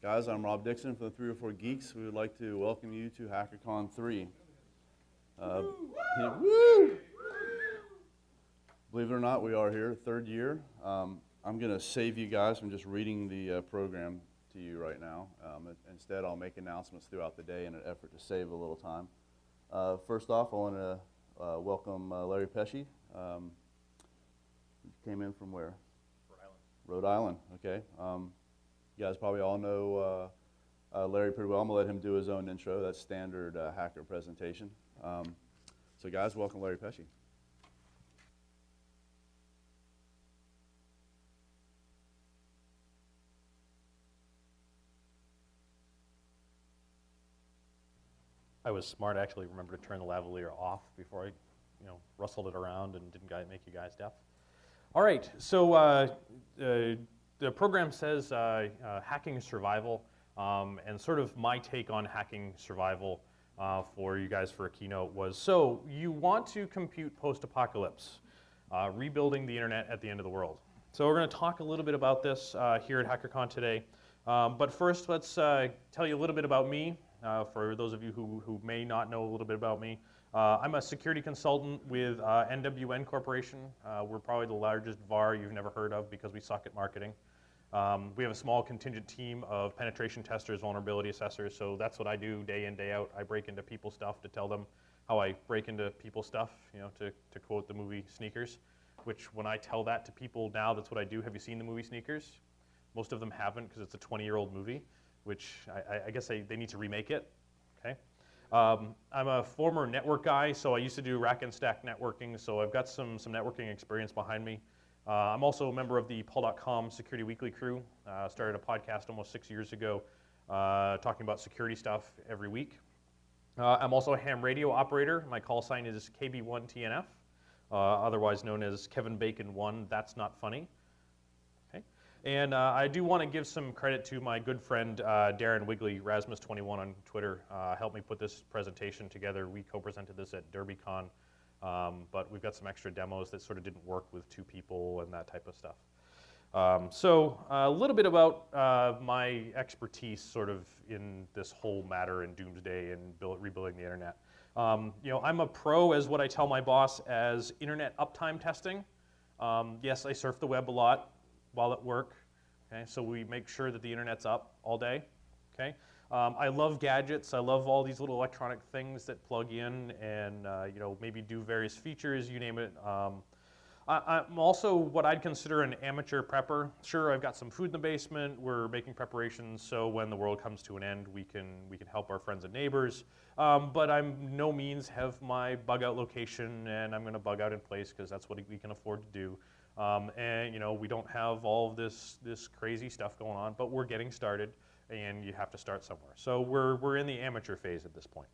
Guys, I'm Rob Dixon from the 304 Geeks. We would like to welcome you to HackerCon 3. Woo! Believe it or not, we are here, third year. I'm going to save you guys from just reading the program to you right now. Instead, I'll make announcements throughout the day in an effort to save a little time. First off, I want to welcome Larry Pesce. Came in from where? Rhode Island, okay. You guys probably all know Larry pretty well. I'm going to let him do his own intro. That's standard hacker presentation. So guys, welcome Larry Pesce. I was smart. I actually remember to turn the lavalier off before I, rustled it around and didn't make you guys deaf. All right, so the program says hacking survival, and sort of my take on hacking survival for you guys for a keynote was, so you want to compute post-apocalypse, rebuilding the internet at the end of the world. So we're going to talk a little bit about this here at HackerCon today. But first, let's tell you a little bit about me. For those of you who may not know a little bit about me, I'm a security consultant with NWN Corporation. We're probably the largest VAR you've never heard of because we suck at marketing. We have a small contingent team of penetration testers, vulnerability assessors, so that's what I do day in, day out. I break into people's stuff to tell them how I break into people's stuff, to quote the movie Sneakers, which when I tell that to people now, that's what I do. Have you seen the movie Sneakers? Most of them haven't because it's a 20-year-old movie, which I guess they need to remake it, okay? I'm a former network guy, so I used to do rack and stack networking, so I've got some networking experience behind me. I'm also a member of the Paul.com Security Weekly crew. Started a podcast almost 6 years ago talking about security stuff every week. I'm also a ham radio operator. My call sign is KB1TNF, otherwise known as Kevin Bacon 1, That's Not Funny. And I do want to give some credit to my good friend Darren Wigley, Rasmus21 on Twitter, helped me put this presentation together. We co-presented this at DerbyCon, but we've got some extra demos that sort of didn't work with two people and that type of stuff. So a little bit about my expertise sort of in this whole matter in Doomsday and rebuilding the internet. I'm a pro, as what I tell my boss, as internet uptime testing. Yes, I surf the web a lot while at work, okay? So we make sure that the internet's up all day, okay? I love gadgets. I love all these little electronic things that plug in and maybe do various features, you name it. I'm also what I'd consider an amateur prepper. Sure, I've got some food in the basement. We're making preparations so when the world comes to an end, we can help our friends and neighbors. But I'm no means have my bug out location, and I'm going to bug out in place because that's what we can afford to do. And we don't have all of this crazy stuff going on, but we're getting started, and you have to start somewhere. So we're in the amateur phase at this point.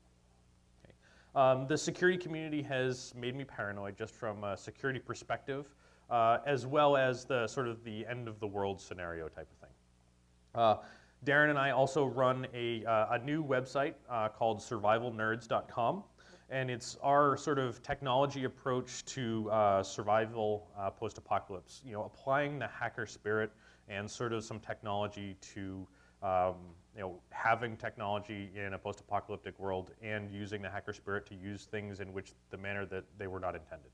Okay. The security community has made me paranoid just from a security perspective, as well as the sort of the end of the world scenario type of thing. Darren and I also run a new website called survivalnerds.com. And it's our sort of technology approach to survival post-apocalypse. Applying the hacker spirit and sort of some technology to, having technology in a post-apocalyptic world and using the hacker spirit to use things in which the manner that they were not intended.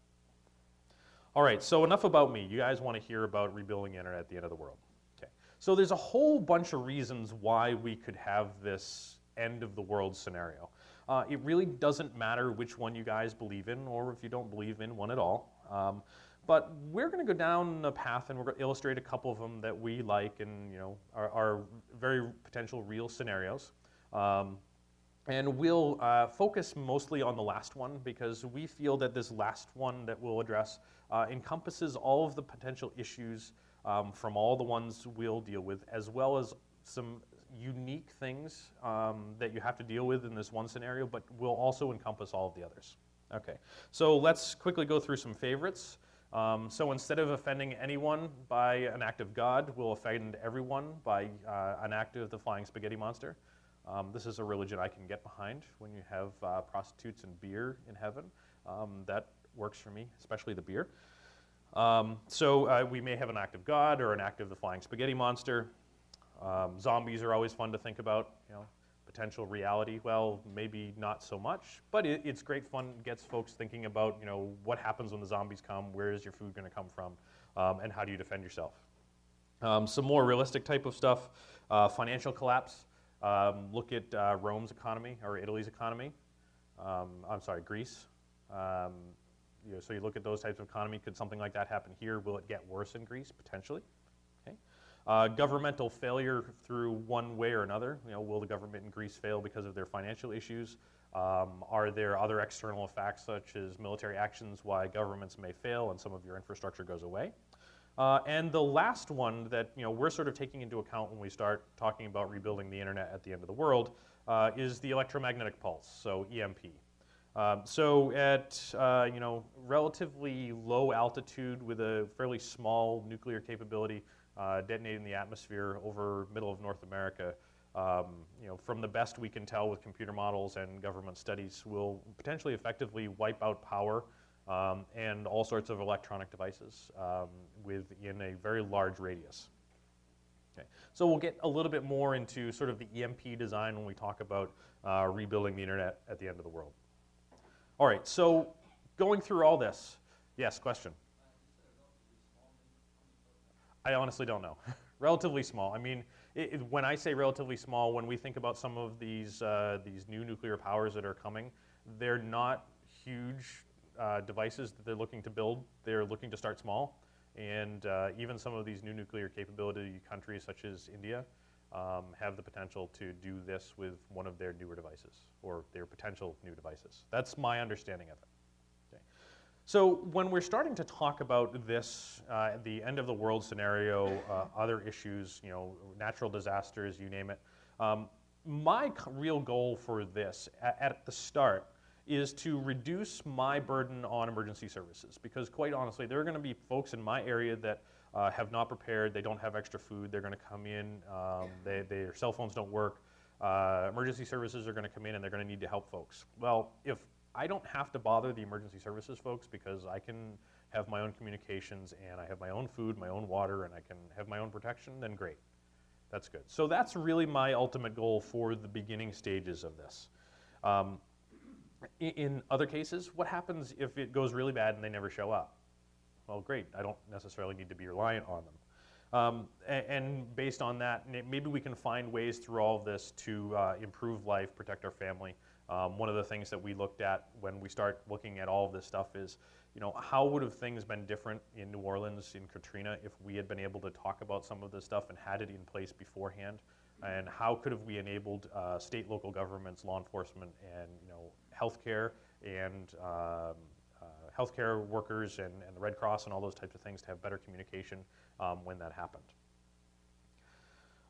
All right, so enough about me. You guys want to hear about rebuilding the internet at the end of the world. Okay. So there's a whole bunch of reasons why we could have this end of the world scenario. It really doesn't matter which one you guys believe in or if you don't believe in one at all. But we're going to go down a path and we're going to illustrate a couple of them that we like and are very potential real scenarios. And we'll focus mostly on the last one because we feel that this last one that we'll address encompasses all of the potential issues from all the ones we'll deal with, as well as some unique things that you have to deal with in this one scenario, but will also encompass all of the others. Okay, so let's quickly go through some favorites. So instead of offending anyone by an act of God, we'll offend everyone by an act of the flying spaghetti monster. This is a religion I can get behind when you have prostitutes and beer in heaven. That works for me, especially the beer. So we may have an act of God or an act of the flying spaghetti monster. Zombies are always fun to think about, potential reality. Well, maybe not so much, but it's great fun. It gets folks thinking about, what happens when the zombies come, where is your food going to come from, and how do you defend yourself. Some more realistic type of stuff, financial collapse. Look at Rome's economy, or Italy's economy. I'm sorry, Greece. So you look at those types of economy. Could something like that happen here? Will it get worse in Greece? Potentially. Okay. Governmental failure through one way or another. Will the government in Greece fail because of their financial issues? Are there other external effects such as military actions why governments may fail and some of your infrastructure goes away? And the last one that we're sort of taking into account when we start talking about rebuilding the internet at the end of the world is the electromagnetic pulse, so EMP. So at relatively low altitude with a fairly small nuclear capability, detonating the atmosphere over middle of North America, from the best we can tell with computer models and government studies, will potentially effectively wipe out power and all sorts of electronic devices within a very large radius. Okay. So we'll get a little bit more into sort of the EMP design when we talk about rebuilding the internet at the end of the world. All right, so going through all this, yes, question? I honestly don't know. Relatively small. I mean, when I say relatively small, when we think about some of these new nuclear powers that are coming, they're not huge devices that they're looking to build. They're looking to start small. And even some of these new nuclear capability countries such as India have the potential to do this with one of their newer devices or their potential new devices. That's my understanding of it. Okay. So when we're starting to talk about this, the end of the world scenario, other issues, natural disasters, you name it, my real goal for this at the start is to reduce my burden on emergency services, because quite honestly, there are going to be folks in my area that have not prepared, they don't have extra food, they're going to come in, their cell phones don't work, emergency services are going to come in and they're going to need to help folks. Well, if I don't have to bother the emergency services folks because I can have my own communications and I have my own food, my own water, and I can have my own protection, then great. That's good. So that's really my ultimate goal for the beginning stages of this. In other cases, what happens if it goes really bad and they never show up? Well, great. I don't necessarily need to be reliant on them. And based on that, maybe we can find ways through all of this to improve life, protect our family. One of the things that we looked at when we start looking at all of this stuff is, how would have things been different in New Orleans, in Katrina, if we had been able to talk about some of this stuff and had it in place beforehand? And how could have we enabled state, local governments, law enforcement, and healthcare and healthcare workers and the Red Cross and all those types of things to have better communication when that happened.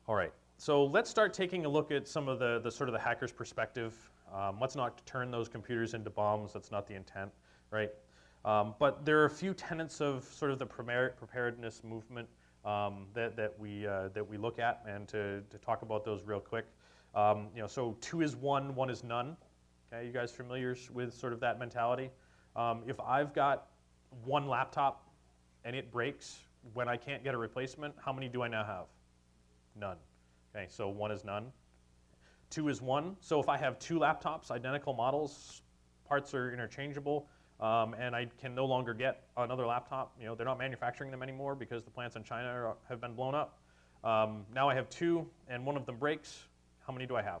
All right, so let's start taking a look at some of the sort of the hacker's perspective. Let's not turn those computers into bombs. That's not the intent, right? But there are a few tenets of sort of the preparedness movement that we look at, and to talk about those real quick. So 2 is 1, 1 is none. Okay, you guys familiar with sort of that mentality? If I've got one laptop and it breaks when I can't get a replacement, how many do I now have? None. Okay, so 1 is none. 2 is 1. So if I have 2 laptops, identical models, parts are interchangeable, and I can no longer get another laptop. They're not manufacturing them anymore because the plants in China have been blown up. Now I have 2, and one of them breaks. How many do I have?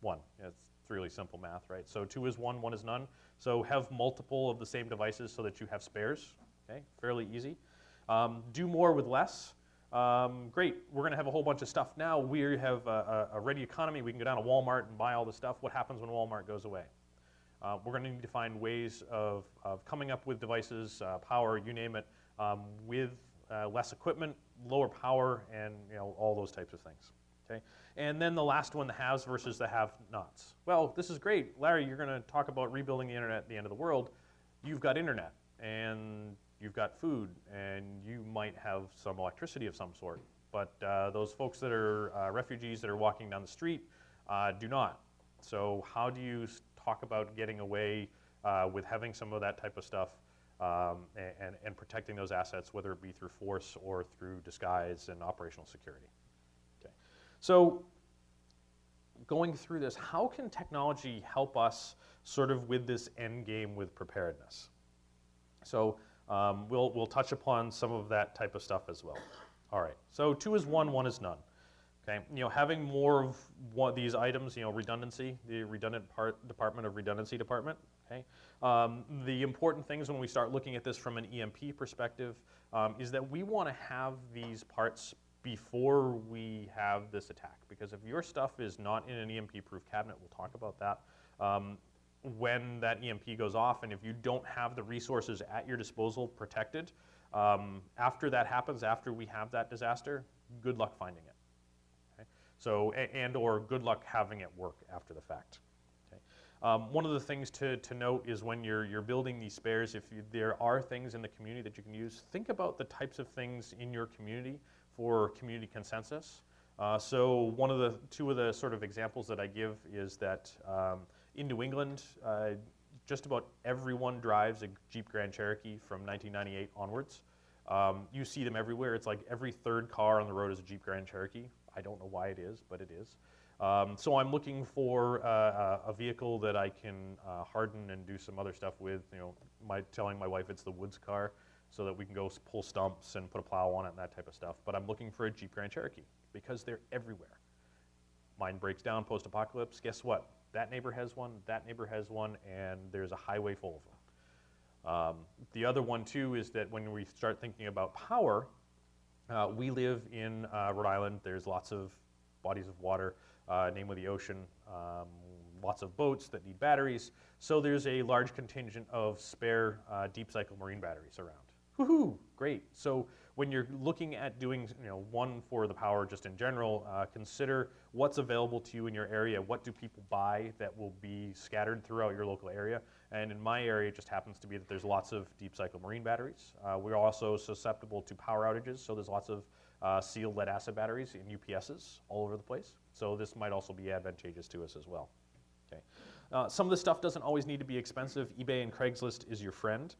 1. Yeah, it's really simple math, right? So 2 is 1, 1 is none. So have multiple of the same devices so that you have spares. Okay, fairly easy. Do more with less. Great, we're going to have a whole bunch of stuff now. We have a ready economy. We can go down to Walmart and buy all this stuff. What happens when Walmart goes away? We're going to need to find ways of coming up with devices, power, you name it, with less equipment, lower power, and all those types of things. Okay, and then the last one, the haves versus the have-nots. Well, this is great, Larry. You're going to talk about rebuilding the internet at the end of the world. You've got internet, and you've got food, and you might have some electricity of some sort. But those folks that are refugees that are walking down the street do not. So how do you talk about getting away with having some of that type of stuff and protecting those assets, whether it be through force or through disguise and operational security? So going through this, how can technology help us sort of with this end game with preparedness? So we'll touch upon some of that type of stuff as well. All right, so 2 is 1, 1 is none. Okay, having more of these items, redundancy, the redundant department of redundancy department. Okay, the important things when we start looking at this from an EMP perspective is that we want to have these parts before we have this attack, because if your stuff is not in an EMP-proof cabinet, we'll talk about that. When that EMP goes off, and if you don't have the resources at your disposal protected, after that happens, after we have that disaster, good luck finding it. Okay? So, or good luck having it work after the fact. Okay? One of the things to note is when you're building these spares, if there are things in the community that you can use, think about the types of things in your community for community consensus. So two of the sort of examples that I give is that in New England, just about everyone drives a Jeep Grand Cherokee from 1998 onwards. You see them everywhere. It's like every 3rd car on the road is a Jeep Grand Cherokee. I don't know why it is, but it is. So I'm looking for a vehicle that I can harden and do some other stuff with. Telling my wife it's the woods car, so that we can go pull stumps and put a plow on it and that type of stuff. But I'm looking for a Jeep Grand Cherokee because they're everywhere. Mine breaks down post-apocalypse. Guess what? That neighbor has one, that neighbor has one, and there's a highway full of them. The other one too is that when we start thinking about power, we live in Rhode Island. There's lots of bodies of water, namely the ocean, lots of boats that need batteries. So there's a large contingent of spare deep cycle marine batteries around. Woohoo, great. So when you're looking at doing one for the power just in general, consider what's available to you in your area. What do people buy that will be scattered throughout your local area? And in my area, it just happens to be that there's lots of deep cycle marine batteries. We're also susceptible to power outages, so there's lots of sealed lead acid batteries in UPSs all over the place. So this might also be advantageous to us as well. Okay. Some of this stuff doesn't always need to be expensive. eBay and Craigslist is your friend.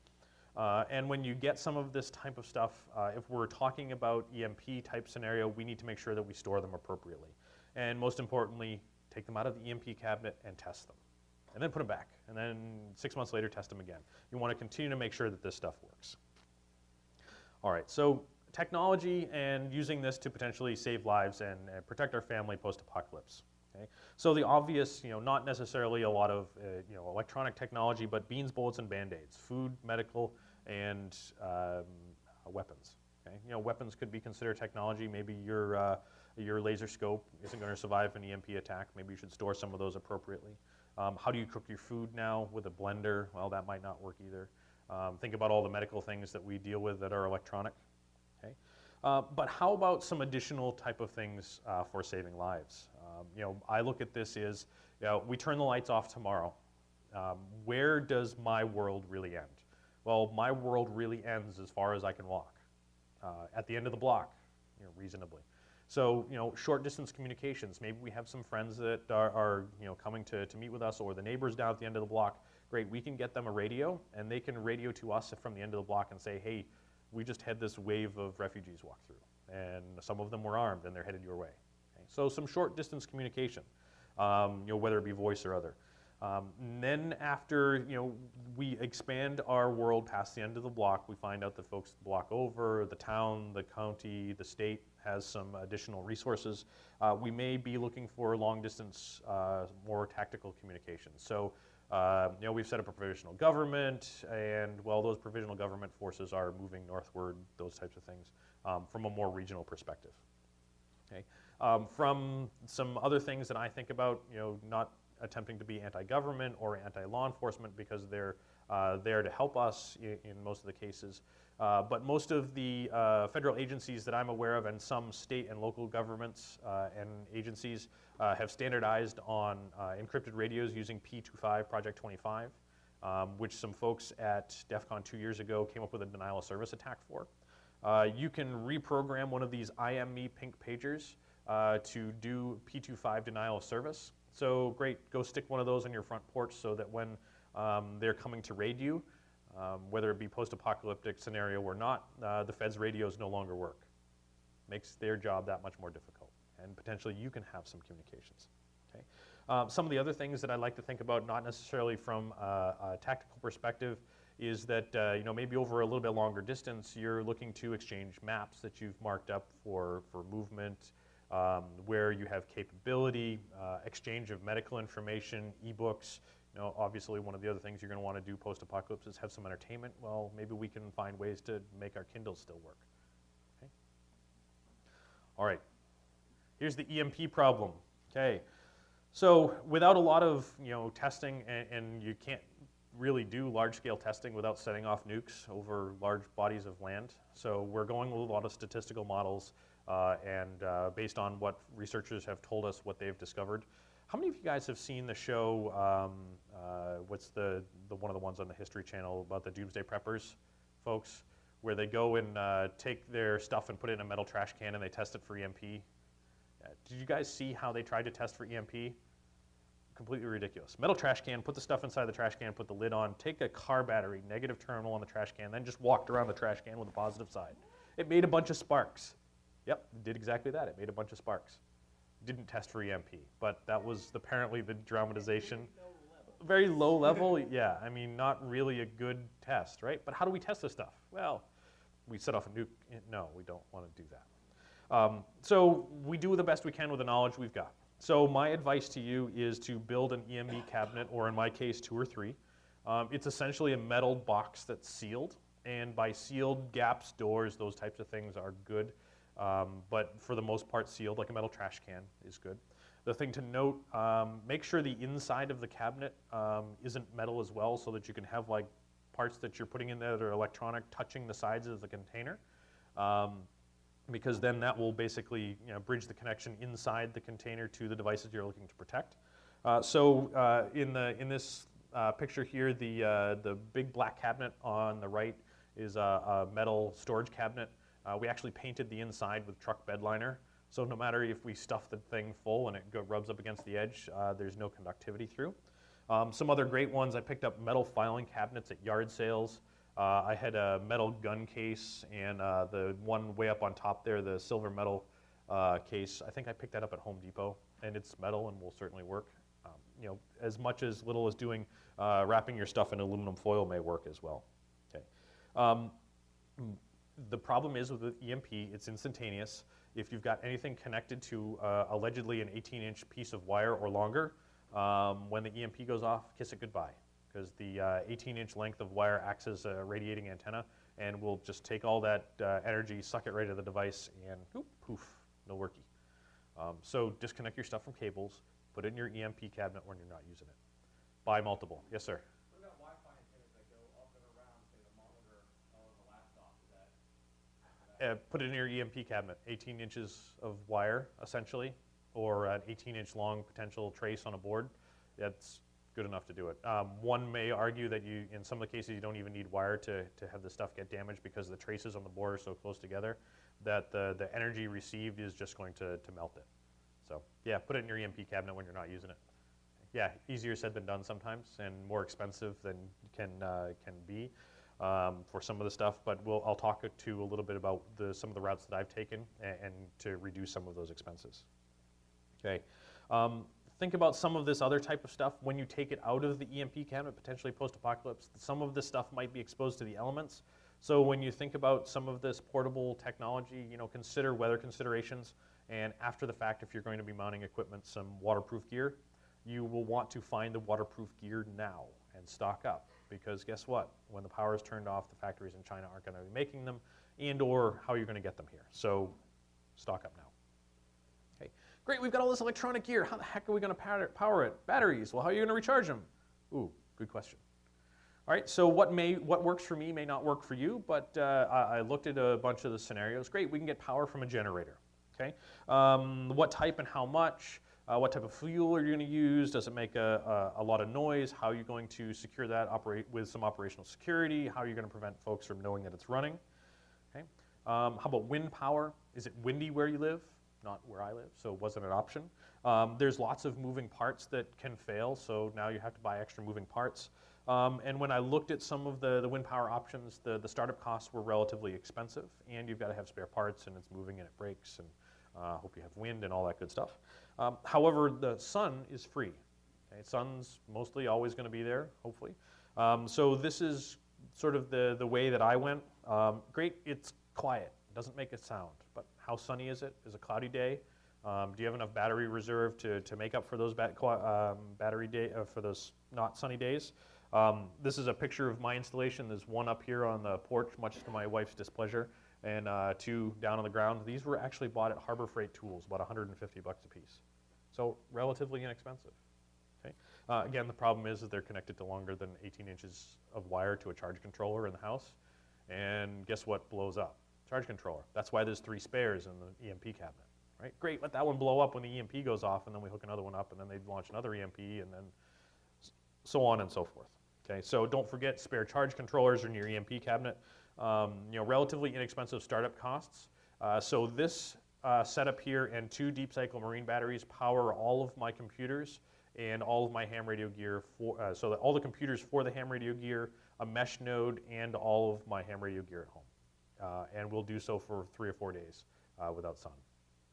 And when you get some of this type of stuff, if we're talking about EMP type scenario, we need to make sure that we store them appropriately. And most importantly, take them out of the EMP cabinet and test them. And then put them back. And then 6 months later, test them again. You want to continue to make sure that this stuff works. All right, so technology and using this to potentially save lives and protect our family post-apocalypse. Okay? So the obvious, not necessarily a lot of electronic technology, but beans, bullets, and Band-Aids, food, medical, and weapons. Okay? Weapons could be considered technology. Maybe your laser scope isn't going to survive an EMP attack. Maybe you should store some of those appropriately. How do you cook your food now with a blender? Well, that might not work either. Think about all the medical things that we deal with that are electronic. Okay? But how about some additional type of things for saving lives? I look at this as, we turn the lights off tomorrow. Where does my world really end? Well, my world really ends as far as I can walk, at the end of the block, reasonably. So, short distance communications. Maybe we have some friends that are coming to meet with us, or the neighbors down at the end of the block. Great, we can get them a radio, and they can radio to us from the end of the block and say, hey, we just had this wave of refugees walk through, and some of them were armed, and they're headed your way. Okay? So some short distance communication, whether it be voice or other. And then after we expand our world past the end of the block, we find out that folks the block over, the town, the county, the state has some additional resources. We may be looking for long distance, more tactical communications. So we've set up a provisional government, and well, those provisional government forces are moving northward, those types of things, from a more regional perspective. Okay. From some other things that I think about, not attempting to be anti-government or anti-law enforcement, because they're there to help us in most of the cases. But most of the federal agencies that I'm aware of, and some state and local governments and agencies have standardized on encrypted radios using P25, Project 25, which some folks at DEF CON 2 years ago came up with a denial of service attack for. You can reprogram one of these IM-ME pink pagers to do P25 denial of service. So great, go stick one of those on your front porch so that when they're coming to raid you, whether it be post-apocalyptic scenario or not, the Fed's radios no longer work. Makes their job that much more difficult. and potentially you can have some communications. Okay? Some of the other things that I like to think about, not necessarily from a tactical perspective, is that maybe over a little bit longer distance, you're looking to exchange maps that you've marked up for movement, where you have capability, exchange of medical information, ebooks. Obviously one of the other things you're going to want to do post-apocalypse is have some entertainment. Well, maybe we can find ways to make our Kindles still work. Okay. All right. Here's the EMP problem. Okay. So without a lot of testing, and you can't really do large-scale testing without setting off nukes over large bodies of land. So we're going with a lot of statistical models and based on what researchers have told us what they've discovered. How many of you guys have seen the show, what's the one of the ones on the History Channel about the Doomsday Preppers folks, where they go and take their stuff and put it in a metal trash can and they test it for EMP? Did you guys see how they tried to test for EMP? Completely ridiculous. Metal trash can, put the stuff inside the trash can, put the lid on, take a car battery, negative terminal on the trash can, then just walked around the trash can with the positive side. It made a bunch of sparks. Yep, it did exactly that. It made a bunch of sparks. Didn't test for EMP, but that was apparently the dramatization. Very low level, yeah. I mean, not really a good test, right? But how do we test this stuff? Well, we set off a nuke. No, we don't want to do that. So we do the best we can with the knowledge we've got. So my advice to you is to build an EME cabinet, or in my case, 2 or 3. It's essentially a metal box that's sealed, and by sealed, gaps, doors, those types of things are good. But for the most part, sealed, like a metal trash can, is good. The thing to note, make sure the inside of the cabinet isn't metal as well, so that you can have like parts that you're putting in there that are electronic touching the sides of the container. Because then that will basically bridge the connection inside the container to the devices you're looking to protect. In this picture here, the big black cabinet on the right is a metal storage cabinet. We actually painted the inside with truck bed liner, so no matter if we stuff the thing full and it rubs up against the edge, there's no conductivity through. Some other great ones, I picked up metal filing cabinets at yard sales. I had a metal gun case, and the one way up on top there, the silver metal case, I think I picked that up at Home Depot, and it's metal and will certainly work. As much as little as doing wrapping your stuff in aluminum foil may work as well. Okay. The problem is with the EMP, it's instantaneous. If you've got anything connected to allegedly an 18-inch piece of wire or longer, when the EMP goes off, kiss it goodbye. Because the 18-inch length of wire acts as a radiating antenna and will just take all that energy, suck it right to the device, and poof, no worky. So disconnect your stuff from cables, put it in your EMP cabinet when you're not using it. Buy multiple. Yes, sir? What about Wi-Fi antennas that go up and around, say, the monitor or the laptop? Put it in your EMP cabinet, 18 inches of wire, essentially, or an 18-inch long potential trace on a board. That's good enough to do it. One may argue that in some of the cases, you don't even need wire to have the stuff get damaged because the traces on the board are so close together that the energy received is just going to melt it. So yeah, put it in your EMP cabinet when you're not using it. Yeah, easier said than done sometimes, and more expensive than can be for some of the stuff. But I'll talk to a little bit about some of the routes that I've taken and to reduce some of those expenses. Okay. Think about some of this other type of stuff. When you take it out of the EMP cabinet, potentially post-apocalypse, some of this stuff might be exposed to the elements. So when you think about some of this portable technology, consider weather considerations. And after the fact, if you're going to be mounting equipment, some waterproof gear, you will want to find the waterproof gear now and stock up. Because guess what? When the power is turned off, the factories in China aren't going to be making them, and or how you're going to get them here. So stock up now. Okay. Great, we've got all this electronic gear. How the heck are we going to power it? Batteries. Well, how are you going to recharge them? Ooh, good question. All right, so what works for me may not work for you, but I looked at a bunch of the scenarios. Great, we can get power from a generator. Okay, what type and how much? What type of fuel are you going to use? Does it make a lot of noise? How are you going to secure that? Operate with some operational security? How are you going to prevent folks from knowing that it's running? Okay, how about wind power? Is it windy where you live? Not where I live, so it wasn't an option. There's lots of moving parts that can fail, so now you have to buy extra moving parts. And when I looked at some of the wind power options, the startup costs were relatively expensive, and you've got to have spare parts, and it's moving and it breaks. And Hope you have wind and all that good stuff. However, the sun is free. Okay? Sun's mostly always going to be there, hopefully. So this is sort of the way that I went. Great, it's quiet. It doesn't make a sound. But how sunny is it? Is a cloudy day? Do you have enough battery reserve to make up for those for those not sunny days? This is a picture of my installation. There's one up here on the porch, much to my wife's displeasure, and 2 down on the ground. These were actually bought at Harbor Freight Tools, about 150 bucks a piece. So relatively inexpensive. Okay. Again, the problem is that they're connected to longer than 18 inches of wire to a charge controller in the house. And guess what blows up? Charge controller. That's why there's 3 spares in the EMP cabinet. Right? Great, let that one blow up when the EMP goes off, and then we hook another one up, and then they launch another EMP, and then so on and so forth. Okay, so don't forget spare charge controllers in your EMP cabinet. Relatively inexpensive startup costs. So this setup here and 2 deep cycle marine batteries power all of my computers and all of my ham radio gear, so that all the computers for the ham radio gear, a mesh node, and all of my ham radio gear at home. And we'll do so for 3 or 4 days without sun.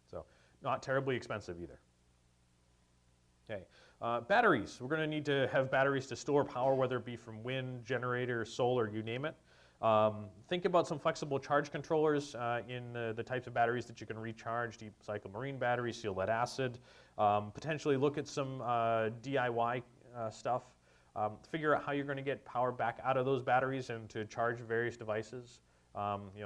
So not terribly expensive either. Okay, batteries. We're going to need to have batteries to store power, whether it be from wind, generator, solar, you name it. Think about some flexible charge controllers in the types of batteries that you can recharge, deep cycle marine batteries, seal lead acid. Potentially look at some DIY stuff. Figure out how you're going to get power back out of those batteries and to charge various devices.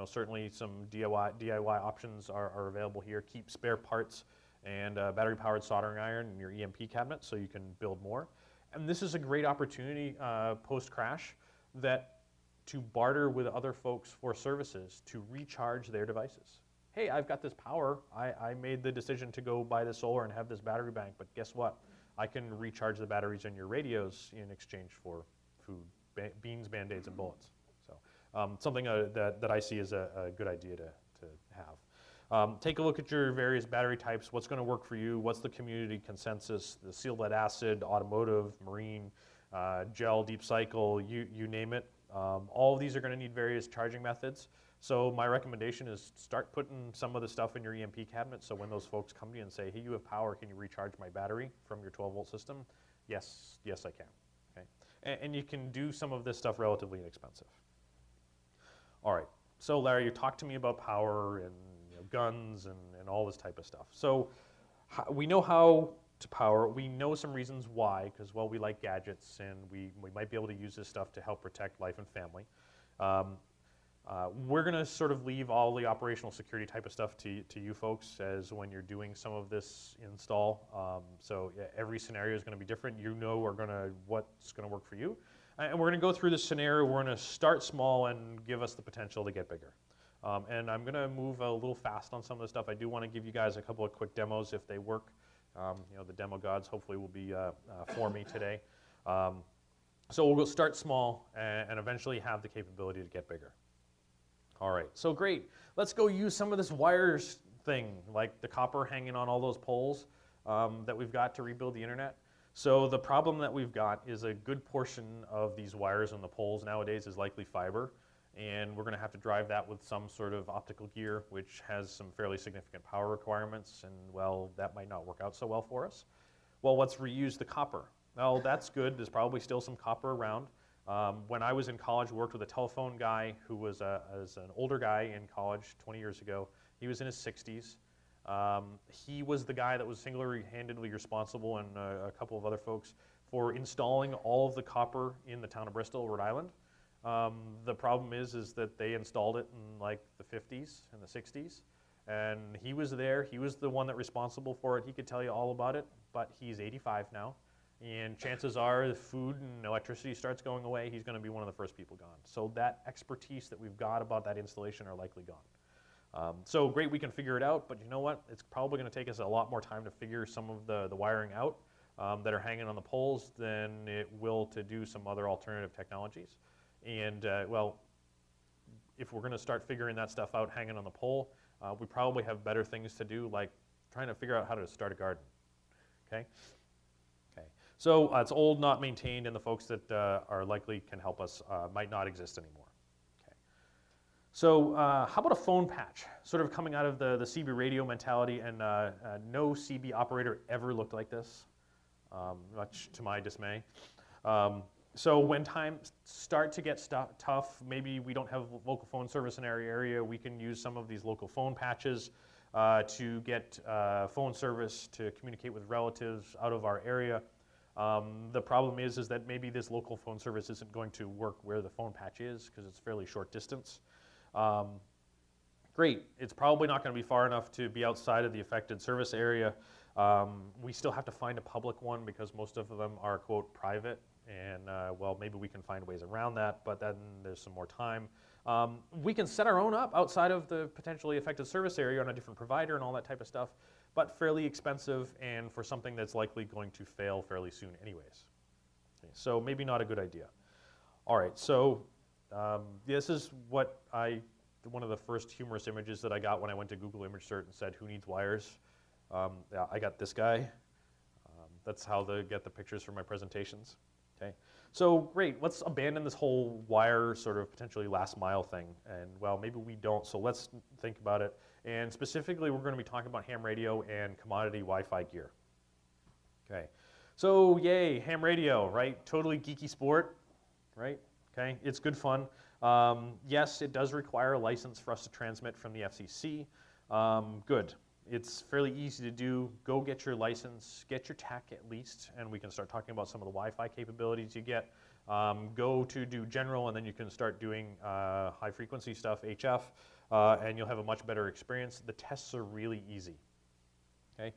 Certainly some DIY options are available here. Keep spare parts and battery-powered soldering iron in your EMP cabinet so you can build more. And this is a great opportunity post-crash to barter with other folks for services to recharge their devices. Hey, I've got this power. I made the decision to go buy the solar and have this battery bank, but guess what? I can recharge the batteries in your radios in exchange for food, beans, Band-Aids, and bullets. Something that I see as a good idea to have. Take a look at your various battery types. What's going to work for you? What's the community consensus? The sealed lead acid, automotive, marine, gel, deep cycle, you name it. All of these are going to need various charging methods. So my recommendation is start putting some of the stuff in your EMP cabinet, so when those folks come to you and say, hey, you have power, can you recharge my battery from your 12-volt system? Yes, I can. Okay? And you can do some of this stuff relatively inexpensive. All right, so Larry, you talked to me about power and guns and all this type of stuff. So we know how to power. We know some reasons why, because, well, we like gadgets, and we might be able to use this stuff to help protect life and family. We're going to sort of leave all the operational security type of stuff to you folks as when you're doing some of this install. So yeah, every scenario is going to be different. What's going to work for you. And we're going to go through this scenario. We're going to start small and give us the potential to get bigger. And I'm going to move a little fast on some of the stuff. I do want to give you guys a couple of quick demos if they work. The demo gods hopefully will be for me today. So we'll start small and eventually have the capability to get bigger. All right, so great. Let's go use some of this wires thing, like the copper hanging on all those poles that we've got to rebuild the internet. So the problem that we've got is a good portion of these wires on the poles nowadays is likely fiber, and we're going to have to drive that with some sort of optical gear, which has some fairly significant power requirements, and, well, that might not work out so well for us. Well, let's reuse the copper. Well, that's good. There's probably still some copper around. When I was in college, worked with a telephone guy who was an older guy in college 20 years ago. He was in his 60s. He was the guy that was single-handedly responsible, and a couple of other folks, for installing all of the copper in the town of Bristol, Rhode Island. The problem is that they installed it in like the 50s and the 60s, and he was there. He was the one that was responsible for it. He could tell you all about it, but he's 85 now, and chances are if food and electricity starts going away, he's going to be one of the first people gone. So that expertise that we've got about that installation are likely gone. So great, we can figure it out, but you know what? It's probably going to take us a lot more time to figure some of the wiring out that are hanging on the poles than it will to do some other alternative technologies. And, well, if we're going to start figuring that stuff out hanging on the pole, we probably have better things to do, like trying to figure out how to start a garden. Okay? Okay. So it's old, not maintained, and the folks that are likely can help us might not exist anymore. So how about a phone patch? Sort of coming out of the CB radio mentality, and no CB operator ever looked like this, much to my dismay. So when times start to get tough, maybe we don't have local phone service in our area, we can use some of these local phone patches to get phone service to communicate with relatives out of our area. The problem is that maybe this local phone service isn't going to work where the phone patch is because it's fairly short distance. Great, it's probably not going to be far enough to be outside of the affected service area. We still have to find a public one because most of them are, quote, private. And well, maybe we can find ways around that, but then there's some more time. We can set our own up outside of the potentially affected service area on a different provider and all that type of stuff, but fairly expensive and for something that's likely going to fail fairly soon anyways. Okay, so maybe not a good idea. All right, so this is what one of the first humorous images that I got when I went to Google Image Search and said, who needs wires? Yeah, I got this guy. That's how they get the pictures for my presentations. Okay, so great, let's abandon this whole wire sort of potentially last mile thing, and well, maybe we don't, so let's think about it. And specifically, we're going to be talking about ham radio and commodity Wi-Fi gear. Okay, so yay, ham radio, right? Totally geeky sport, right? Okay, it's good fun. Yes, it does require a license for us to transmit from the FCC. Good. It's fairly easy to do. Go get your license, get your TAC at least, and we can start talking about some of the Wi-Fi capabilities you get. Go to do general, and then you can start doing high frequency stuff, HF, and you'll have a much better experience. The tests are really easy. Okay.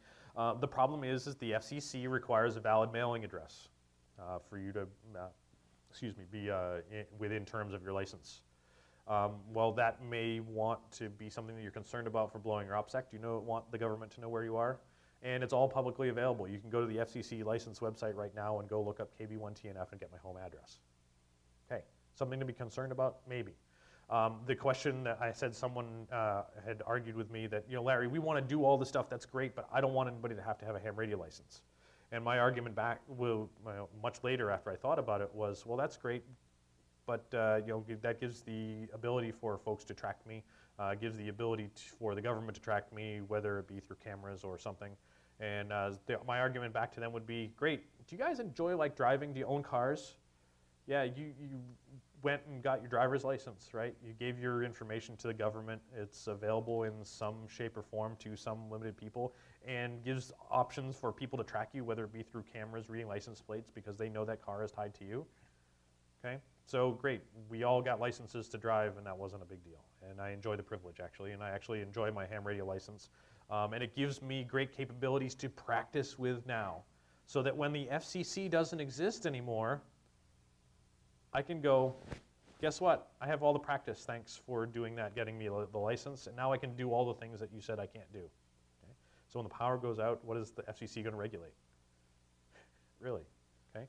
The problem is the FCC requires a valid mailing address for you to, be within terms of your license. Well, that may want to be something that you're concerned about for blowing your OPSEC. Do you want the government to know where you are? And it's all publicly available. You can go to the FCC license website right now and go look up KB1TNF and get my home address. Okay, something to be concerned about? Maybe. The question that I said someone had argued with me that, Larry, we want to do all this stuff, that's great, but I don't want anybody to have a ham radio license. And my argument back, much later after I thought about it was, well, that's great, but that gives the ability for folks to track me, gives the ability for the government to track me, whether it be through cameras or something. And my argument back to them would be, great, do you guys enjoy driving? Do you own cars? Yeah, you went and got your driver's license, right? You gave your information to the government. It's available in some shape or form to some limited people and gives options for people to track you, whether it be through cameras, reading license plates, because they know that car is tied to you. Okay, so great. We all got licenses to drive, and that wasn't a big deal. And I enjoy the privilege, actually, and I actually enjoy my ham radio license. And it gives me great capabilities to practice with now, so that when the FCC doesn't exist anymore, I can go, guess what? I have all the practice. Thanks for doing that, getting me the license, and now I can do all the things that you said I can't do. Okay? So when the power goes out, what is the FCC going to regulate? Really? Okay.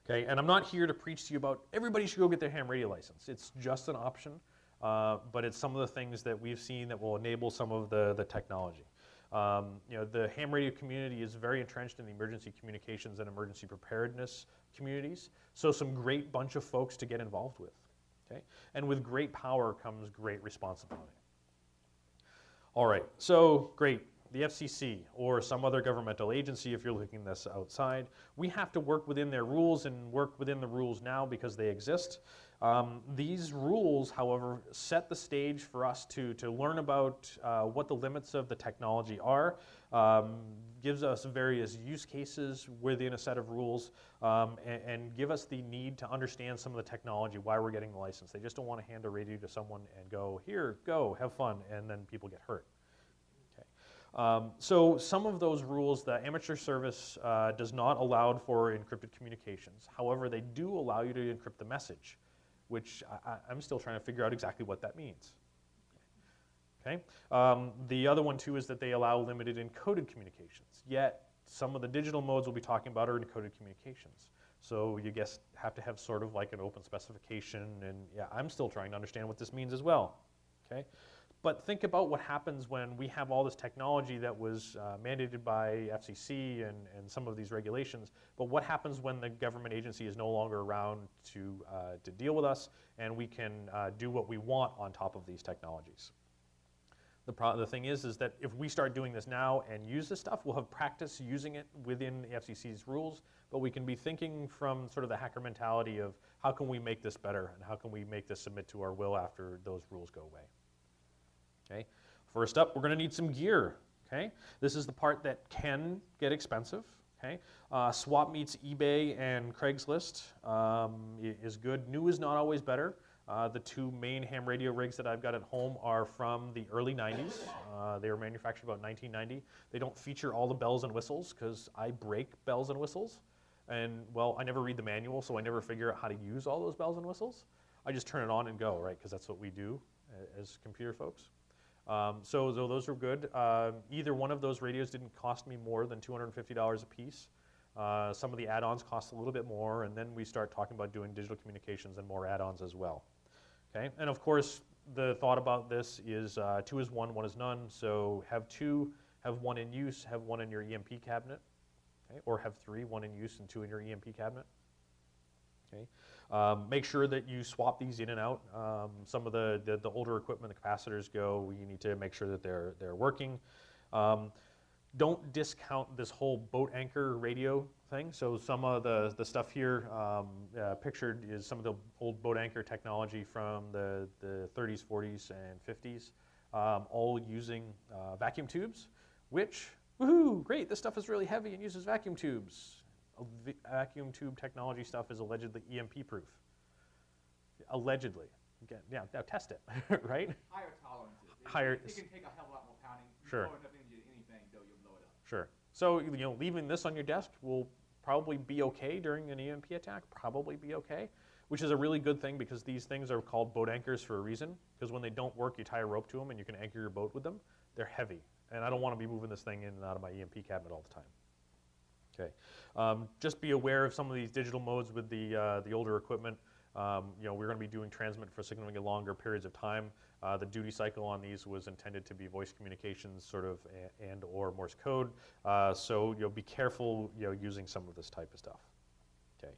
Okay, and I'm not here to preach to you about everybody should go get their ham radio license. It's just an option, but it's some of the things that we've seen that will enable some of the technology. The ham radio community is very entrenched in the emergency communications and emergency preparedness communities, so some great bunch of folks to get involved with. Okay, and with great power comes great responsibility. All right, so great. The FCC or some other governmental agency, if you're looking this outside, we have to work within their rules and work within the rules now because they exist. These rules, however, set the stage for us to learn about what the limits of the technology are, gives us various use cases within a set of rules, and give us the need to understand some of the technology, why we're getting the license. They just don't want to hand a radio to someone and go, here, go, have fun, and then people get hurt. So some of those rules, the amateur service does not allow for encrypted communications. However, they do allow you to encrypt the message, which I'm still trying to figure out exactly what that means. Okay. The other one too is that they allow limited encoded communications. Yet some of the digital modes we'll be talking about are encoded communications. So you have to have sort of like an open specification, and yeah, I'm still trying to understand what this means as well. Okay. But think about what happens when we have all this technology that was mandated by FCC and some of these regulations, but what happens when the government agency is no longer around to deal with us and we can do what we want on top of these technologies? The thing is that if we start doing this now and use this stuff, we'll have practice using it within the FCC's rules, but we can be thinking from sort of the hacker mentality of how can we make this better and how can we make this submit to our will after those rules go away. Okay. First up, we're going to need some gear. Okay. This is the part that can get expensive. Okay. Swap meets eBay and Craigslist is good. New is not always better. The two main ham radio rigs that I've got at home are from the early 90s. They were manufactured about 1990. They don't feature all the bells and whistles because I break bells and whistles. And, well, I never read the manual, so I never figure out how to use all those bells and whistles. I just turn it on and go, right, because that's what we do as computer folks. So those are good. Either one of those radios didn't cost me more than $250 a piece. Some of the add-ons cost a little bit more, and then we start talking about doing digital communications and more add-ons as well. Okay, and of course, the thought about this is 2 is 1, 1 is none. So have 2, have 1 in use, have 1 in your EMP cabinet, okay? Or have 3, 1 in use and 2 in your EMP cabinet. Okay, make sure that you swap these in and out. Some of the older equipment, the capacitors go. You need to make sure that they're working. Don't discount this whole boat anchor radio thing. So some of the stuff here pictured is some of the old boat anchor technology from the 30s, 40s, and 50s, all using vacuum tubes, which, woohoo, great, this stuff is really heavy and uses vacuum tubes. Vacuum tube technology stuff is allegedly EMP proof. Allegedly. Again, yeah, now test it, right? Higher tolerances. Higher. It can take a hell of a lot more pounding. You Sure. throw enough into anything, though, you'll blow it up. Sure. So, you know, leaving this on your desk will probably be okay during an EMP attack, probably be okay, which is a really good thing because these things are called boat anchors for a reason, because when they don't work, you tie a rope to them and you can anchor your boat with them. They're heavy, and I don't want to be moving this thing in and out of my EMP cabinet all the time. Okay. Just be aware of some of these digital modes with the older equipment. You know, we're going to be doing transmit for significantly longer periods of time. The duty cycle on these was intended to be voice communications, sort of, and or Morse code. So you know, be careful, you know, using some of this type of stuff. Okay.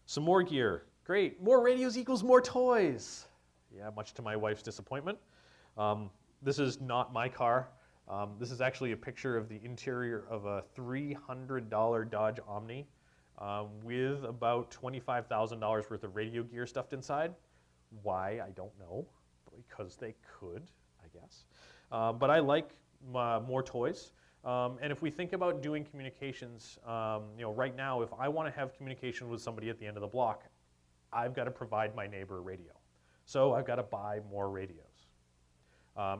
Some more gear. Great. More radios equals more toys. Yeah, much to my wife's disappointment. This is not my car. This is actually a picture of the interior of a $300 Dodge Omni with about $25,000 worth of radio gear stuffed inside. Why, I don't know, because they could, I guess. But I like more toys. And if we think about doing communications, you know, right now, if I want to have communication with somebody at the end of the block, I've got to provide my neighbor a radio. So I've got to buy more radios.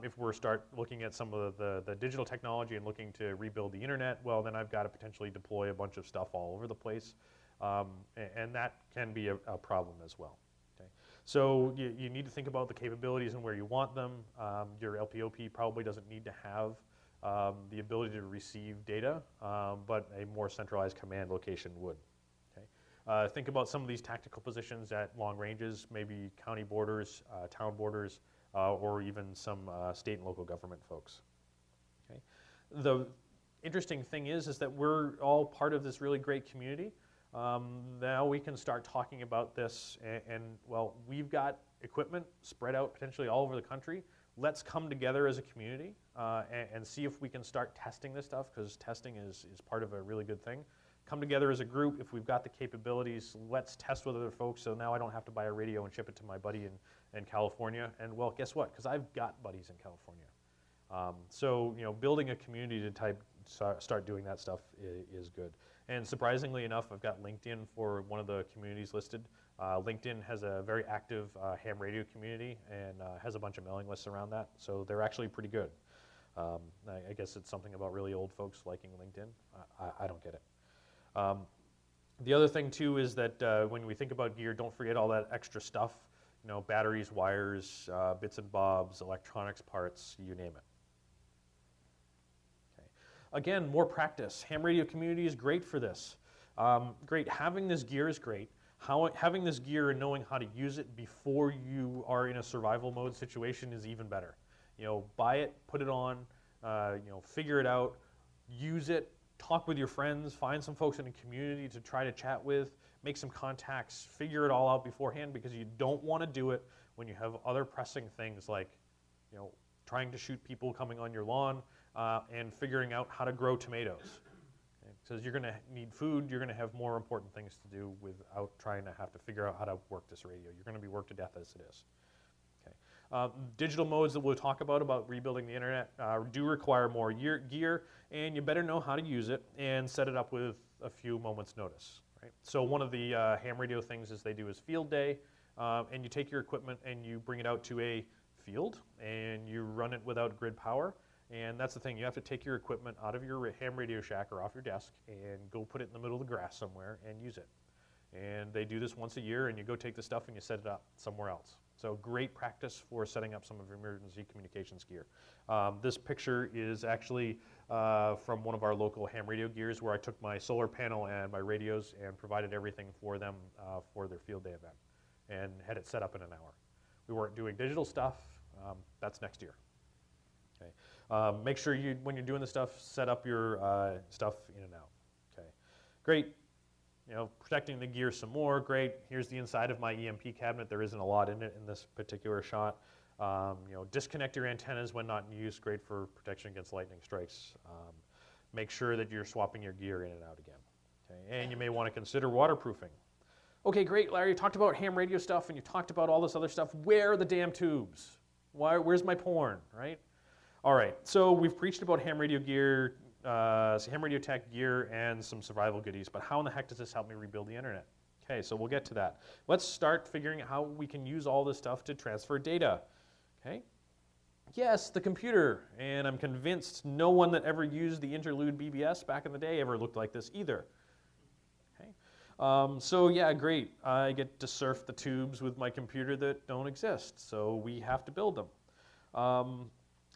If we're start looking at some of the digital technology and looking to rebuild the internet, well, then I've got to potentially deploy a bunch of stuff all over the place. And that can be a problem as well. Okay? So you need to think about the capabilities and where you want them. Your LPOP probably doesn't need to have the ability to receive data, but a more centralized command location would. Okay? Think about some of these tactical positions at long ranges, maybe county borders, town borders, or even some state and local government folks. Okay? The interesting thing is that we're all part of this really great community. Now we can start talking about this, and well, we've got equipment spread out potentially all over the country. Let's come together as a community and see if we can start testing this stuff, because testing is part of a really good thing. Come together as a group. If we've got the capabilities, let's test with other folks, so now I don't have to buy a radio and ship it to my buddy in California. And well, guess what? Because I've got buddies in California. So you know, building a community to start doing that stuff is good. And surprisingly enough, I've got LinkedIn for one of the communities listed. LinkedIn has a very active ham radio community and has a bunch of mailing lists around that. So they're actually pretty good. I guess it's something about really old folks liking LinkedIn. I don't get it. The other thing too is that when we think about gear, don't forget all that extra stuff. You know, batteries, wires, bits and bobs, electronics parts, you name it. Okay. Again, more practice. Ham radio community is great for this. Great, having this gear is great. Having this gear and knowing how to use it before you are in a survival mode situation is even better. buy it, put it on, figure it out, use it, talk with your friends, find some folks in the community to try to chat with, make some contacts, figure it all out beforehand, because you don't want to do it when you have other pressing things like, trying to shoot people coming on your lawn and figuring out how to grow tomatoes. Because you're going to need food, you're going to have more important things to do without trying to have to figure out how to work this radio. You're going to be worked to death as it is. Okay. Digital modes that we'll talk about rebuilding the internet, do require more gear, and you better know how to use it and set it up with a few moments' notice. Right? So one of the ham radio things is they do is field day, and you take your equipment and you bring it out to a field and you run it without grid power. And that's the thing, you have to take your equipment out of your ham radio shack or off your desk and go put it in the middle of the grass somewhere and use it. And they do this once a year, and you go take the stuff and you set it up somewhere else. So great practice for setting up some of your emergency communications gear. This picture is actually from one of our local ham radio gears, where I took my solar panel and my radios and provided everything for them for their field day event and had it set up in an hour. We weren't doing digital stuff. That's next year. Okay. Make sure when you're doing the stuff, set up your stuff in and out. Okay. Great. Protecting the gear some more. Great. Here's the inside of my EMP cabinet. There isn't a lot in it in this particular shot. Disconnect your antennas when not in use. Great for protection against lightning strikes. Make sure that you're swapping your gear in and out again. Okay. And you may want to consider waterproofing. Okay, great, Larry. You talked about ham radio stuff, and you talked about all this other stuff. Where are the damn tubes? Where's my porn, right? All right, so we've preached about ham radio gear, ham radio tech gear, and some survival goodies, but how in the heck does this help me rebuild the internet? Okay, so we'll get to that. Let's start figuring out how we can use all this stuff to transfer data. Okay? Yes, the computer, and I'm convinced no one that ever used the interlude BBS back in the day ever looked like this either. Okay? So yeah, great. I get to surf the tubes with my computer that don't exist, so we have to build them.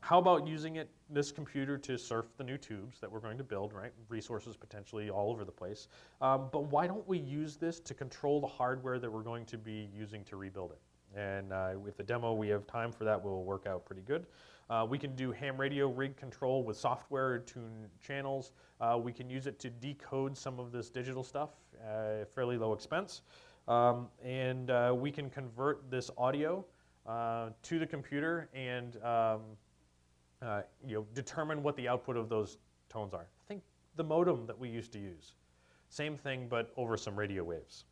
How about using this computer to surf the new tubes that we're going to build, right? Resources potentially all over the place. But why don't we use this to control the hardware that we're going to be using to rebuild it? And with the demo, we have time for that, will work out pretty good. We can do ham radio rig control with software, tune channels. We can use it to decode some of this digital stuff, fairly low expense. And we can convert this audio to the computer and determine what the output of those tones are. Think the modem that we used to use. Same thing, but over some radio waves.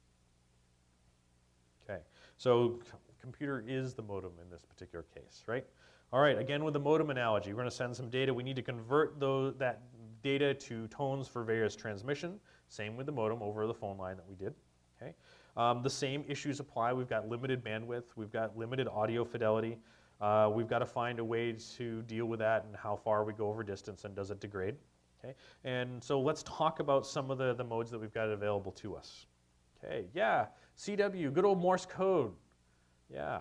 Okay, so computer is the modem in this particular case, right? All right, again with the modem analogy, we're going to send some data. We need to convert that data to tones for various transmission. Same with the modem over the phone line that we did. Okay, the same issues apply. We've got limited bandwidth. We've got limited audio fidelity. We've got to find a way to deal with that and how far we go over distance and does it degrade. Okay, and so let's talk about some of the modes that we've got available to us. Okay, yeah, CW, good old Morse code. Yeah,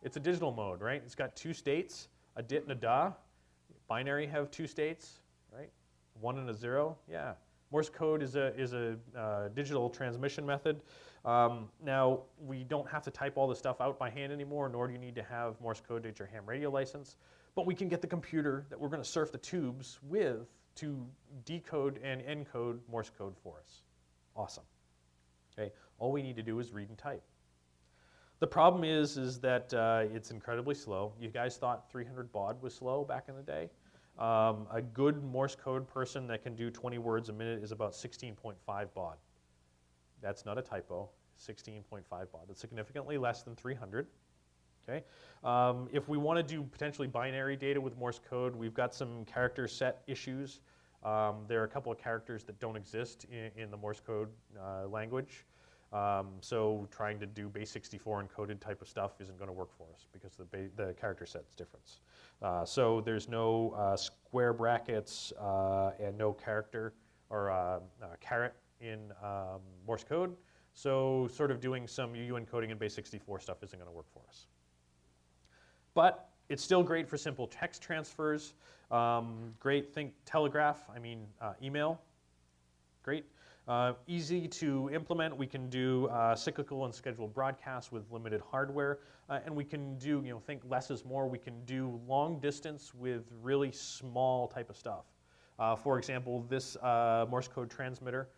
it's a digital mode, right? It's got two states, a dit and a da. Binary have two states, right? 1 and a 0, yeah. Morse code is a digital transmission method. Now, we don't have to type all this stuff out by hand anymore, nor do you need to have Morse code to get your ham radio license, but we can get the computer that we're going to surf the tubes with to decode and encode Morse code for us. Awesome. Okay, all we need to do is read and type. The problem is that it's incredibly slow. You guys thought 300 baud was slow back in the day. A good Morse code person that can do 20 words a minute is about 16.5 baud. That's not a typo, 16.5 baud. That's significantly less than 300. Okay. If we want to do potentially binary data with Morse code, we've got some character set issues. There are a couple of characters that don't exist in the Morse code language. So trying to do base 64 encoded type of stuff isn't going to work for us because the character set's different. So there's no square brackets and no character or caret in Morse code. So sort of doing some UU encoding in base 64 stuff isn't going to work for us. But it's still great for simple text transfers. Great, think telegraph, email. Great. Easy to implement. We can do cyclical and scheduled broadcasts with limited hardware, and we can do, think less is more. We can do long distance with really small type of stuff. For example, this Morse code transmitter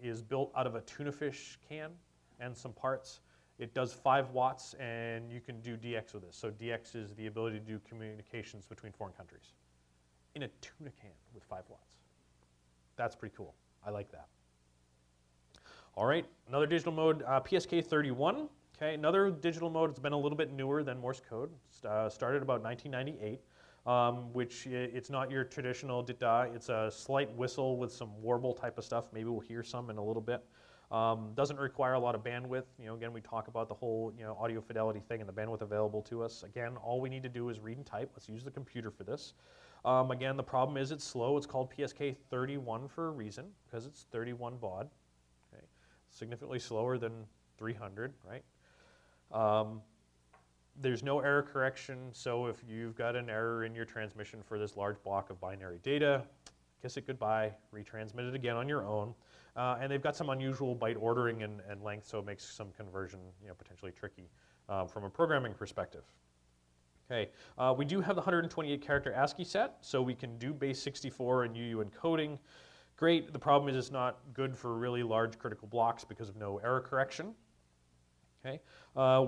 is built out of a tuna fish can and some parts. It does 5 watts, and you can do DX with this. So DX is the ability to do communications between foreign countries in a tuna can with 5 watts. That's pretty cool. I like that. All right, another digital mode, PSK31. Okay, another digital mode. It's been a little bit newer than Morse code. Started about 1998, which it's not your traditional dit-da. It's a slight whistle with some warble type of stuff. Maybe we'll hear some in a little bit. Doesn't require a lot of bandwidth. Again, we talk about the whole audio fidelity thing and the bandwidth available to us. Again, all we need to do is read and type. Let's use the computer for this. Again, the problem is it's slow. It's called PSK31 for a reason, because it's 31 baud. Okay, significantly slower than 300, right? There's no error correction, so if you've got an error in your transmission for this large block of binary data, kiss it goodbye, retransmit it again on your own. And they've got some unusual byte ordering and length, so it makes some conversion potentially tricky from a programming perspective. Okay, we do have the 128 character ASCII set, so we can do base 64 and UU encoding. Great, the problem is it's not good for really large critical blocks because of no error correction. Okay,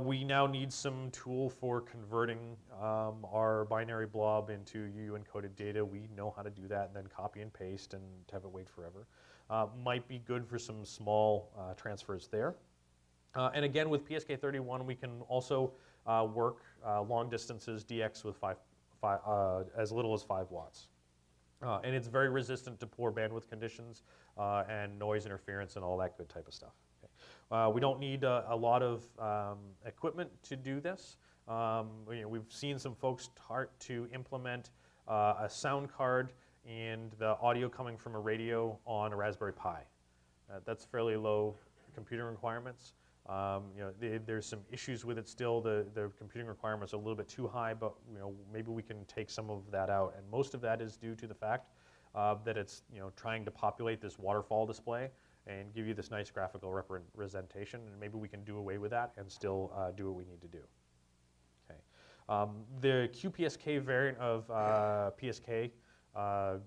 we now need some tool for converting our binary blob into UU encoded data. We know how to do that and then copy and paste and have it wait forever. Might be good for some small transfers there. And again, with PSK31, we can also work long distances DX with as little as 5 watts. And it's very resistant to poor bandwidth conditions and noise interference and all that good type of stuff. Okay. We don't need a lot of equipment to do this. We've seen some folks start to implement a sound card and the audio coming from a radio on a Raspberry Pi. That's fairly low computing requirements. There's some issues with it still. The computing requirements are a little bit too high, but maybe we can take some of that out. And most of that is due to the fact that it's trying to populate this waterfall display and give you this nice graphical representation. And maybe we can do away with that and still do what we need to do. Okay. The QPSK variant of PSK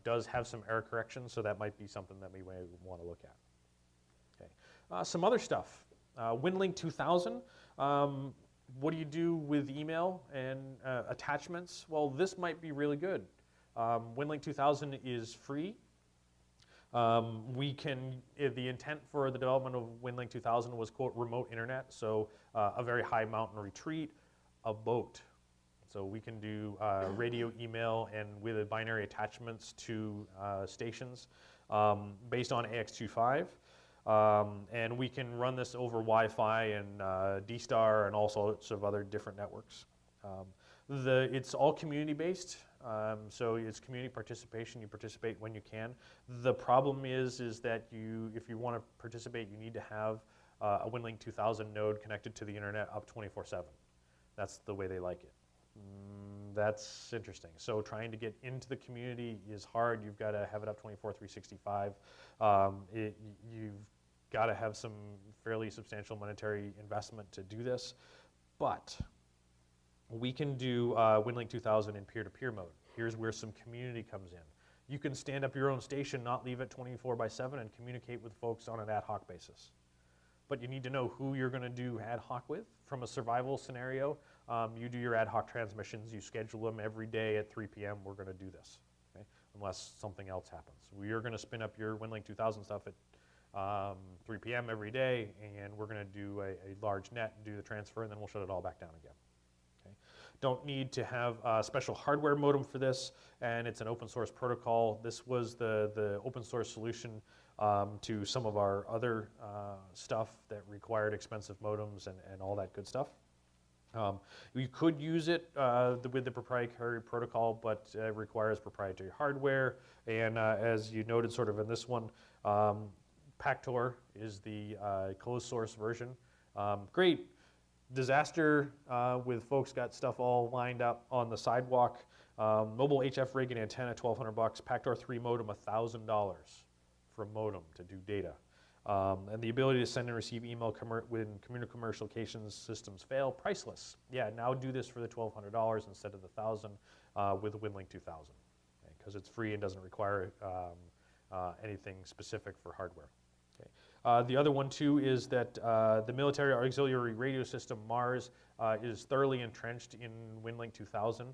does have some error correction, so that might be something that we may want to look at. Okay. Some other stuff. Winlink 2000, what do you do with email and attachments? Well, this might be really good. Winlink 2000 is free. The intent for the development of Winlink 2000 was, quote, remote internet, so a very high mountain retreat, a boat. So we can do radio, email, and with binary attachments to stations based on AX25. And we can run this over Wi-Fi and D-Star and all sorts of other different networks. It's all community-based, so it's community participation. You participate when you can. The problem is that if you want to participate, you need to have a Winlink 2000 node connected to the internet up 24/7. That's the way they like it. That's interesting. So trying to get into the community is hard. You've got to have it up 24/365. You've got to have some fairly substantial monetary investment to do this. But we can do Winlink 2000 in peer-to-peer mode. Here's where some community comes in. You can stand up your own station, not leave it 24/7, and communicate with folks on an ad hoc basis. But you need to know who you're going to do ad hoc with. From a survival scenario, you do your ad hoc transmissions, you schedule them every day at 3 p.m. We're going to do this, okay? Unless something else happens. We are going to spin up your Winlink 2000 stuff at 3 p.m. every day, and we're going to do a large net, do the transfer, and then we'll shut it all back down again. Okay? Don't need to have a special hardware modem for this, and it's an open source protocol. This was the open source solution to some of our other stuff that required expensive modems and all that good stuff. You could use it with the proprietary protocol, but it requires proprietary hardware. And as you noted sort of in this one, Hack3rcon is the closed source version. Great. Disaster with folks got stuff all lined up on the sidewalk. Mobile HF rig and antenna, $1,200. Hack3rcon 3 modem, $1,000 for for a modem to do data. And the ability to send and receive email when communications systems fail, priceless. Yeah, now do this for the $1,200 instead of the $1,000 with Winlink 2000, because it's free and doesn't require anything specific for hardware. Okay. The other one too is that the military auxiliary radio system, MARS, is thoroughly entrenched in Winlink 2000.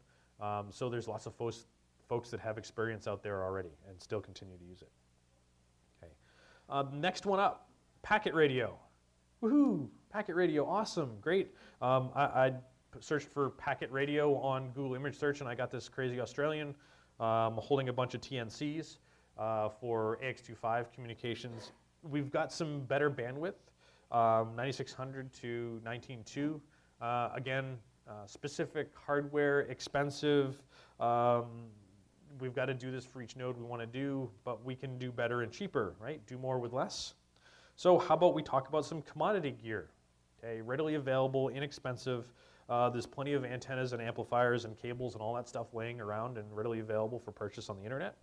So there's lots of folks that have experience out there already and still continue to use it. Next one up, packet radio. Woohoo, packet radio, awesome, great. I searched for packet radio on Google image search and I got this crazy Australian holding a bunch of TNCs for AX25 communications. We've got some better bandwidth, 9600 to 19.2. Again, specific hardware, expensive. We've got to do this for each node we want to do, but we can do better and cheaper, right? Do more with less. So how about we talk about some commodity gear? Okay, readily available, inexpensive. There's plenty of antennas and amplifiers and cables and all that stuff laying around and readily available for purchase on the internet.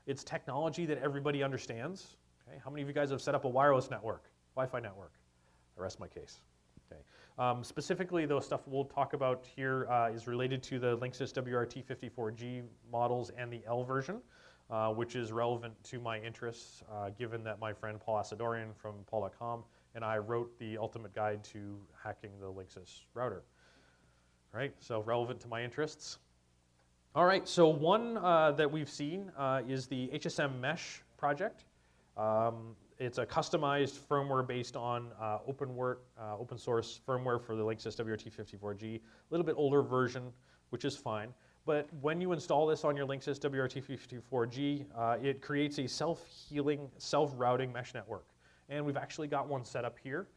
It's technology that everybody understands. Okay, how many of you guys have set up a wireless network, Wi-Fi network? I rest my case. Okay. Specifically, the stuff we'll talk about here is related to the Linksys WRT54G models and the L version, which is relevant to my interests, given that my friend Paul Asadorian from paul.com and I wrote the ultimate guide to hacking the Linksys router. Right, so relevant to my interests. All right, so one that we've seen is the HSM-MESH project. It's a customized firmware based on open source firmware for the Linksys WRT54G. A little bit older version, which is fine. But when you install this on your Linksys WRT54G, it creates a self-healing, self-routing mesh network. And we've actually got one set up here.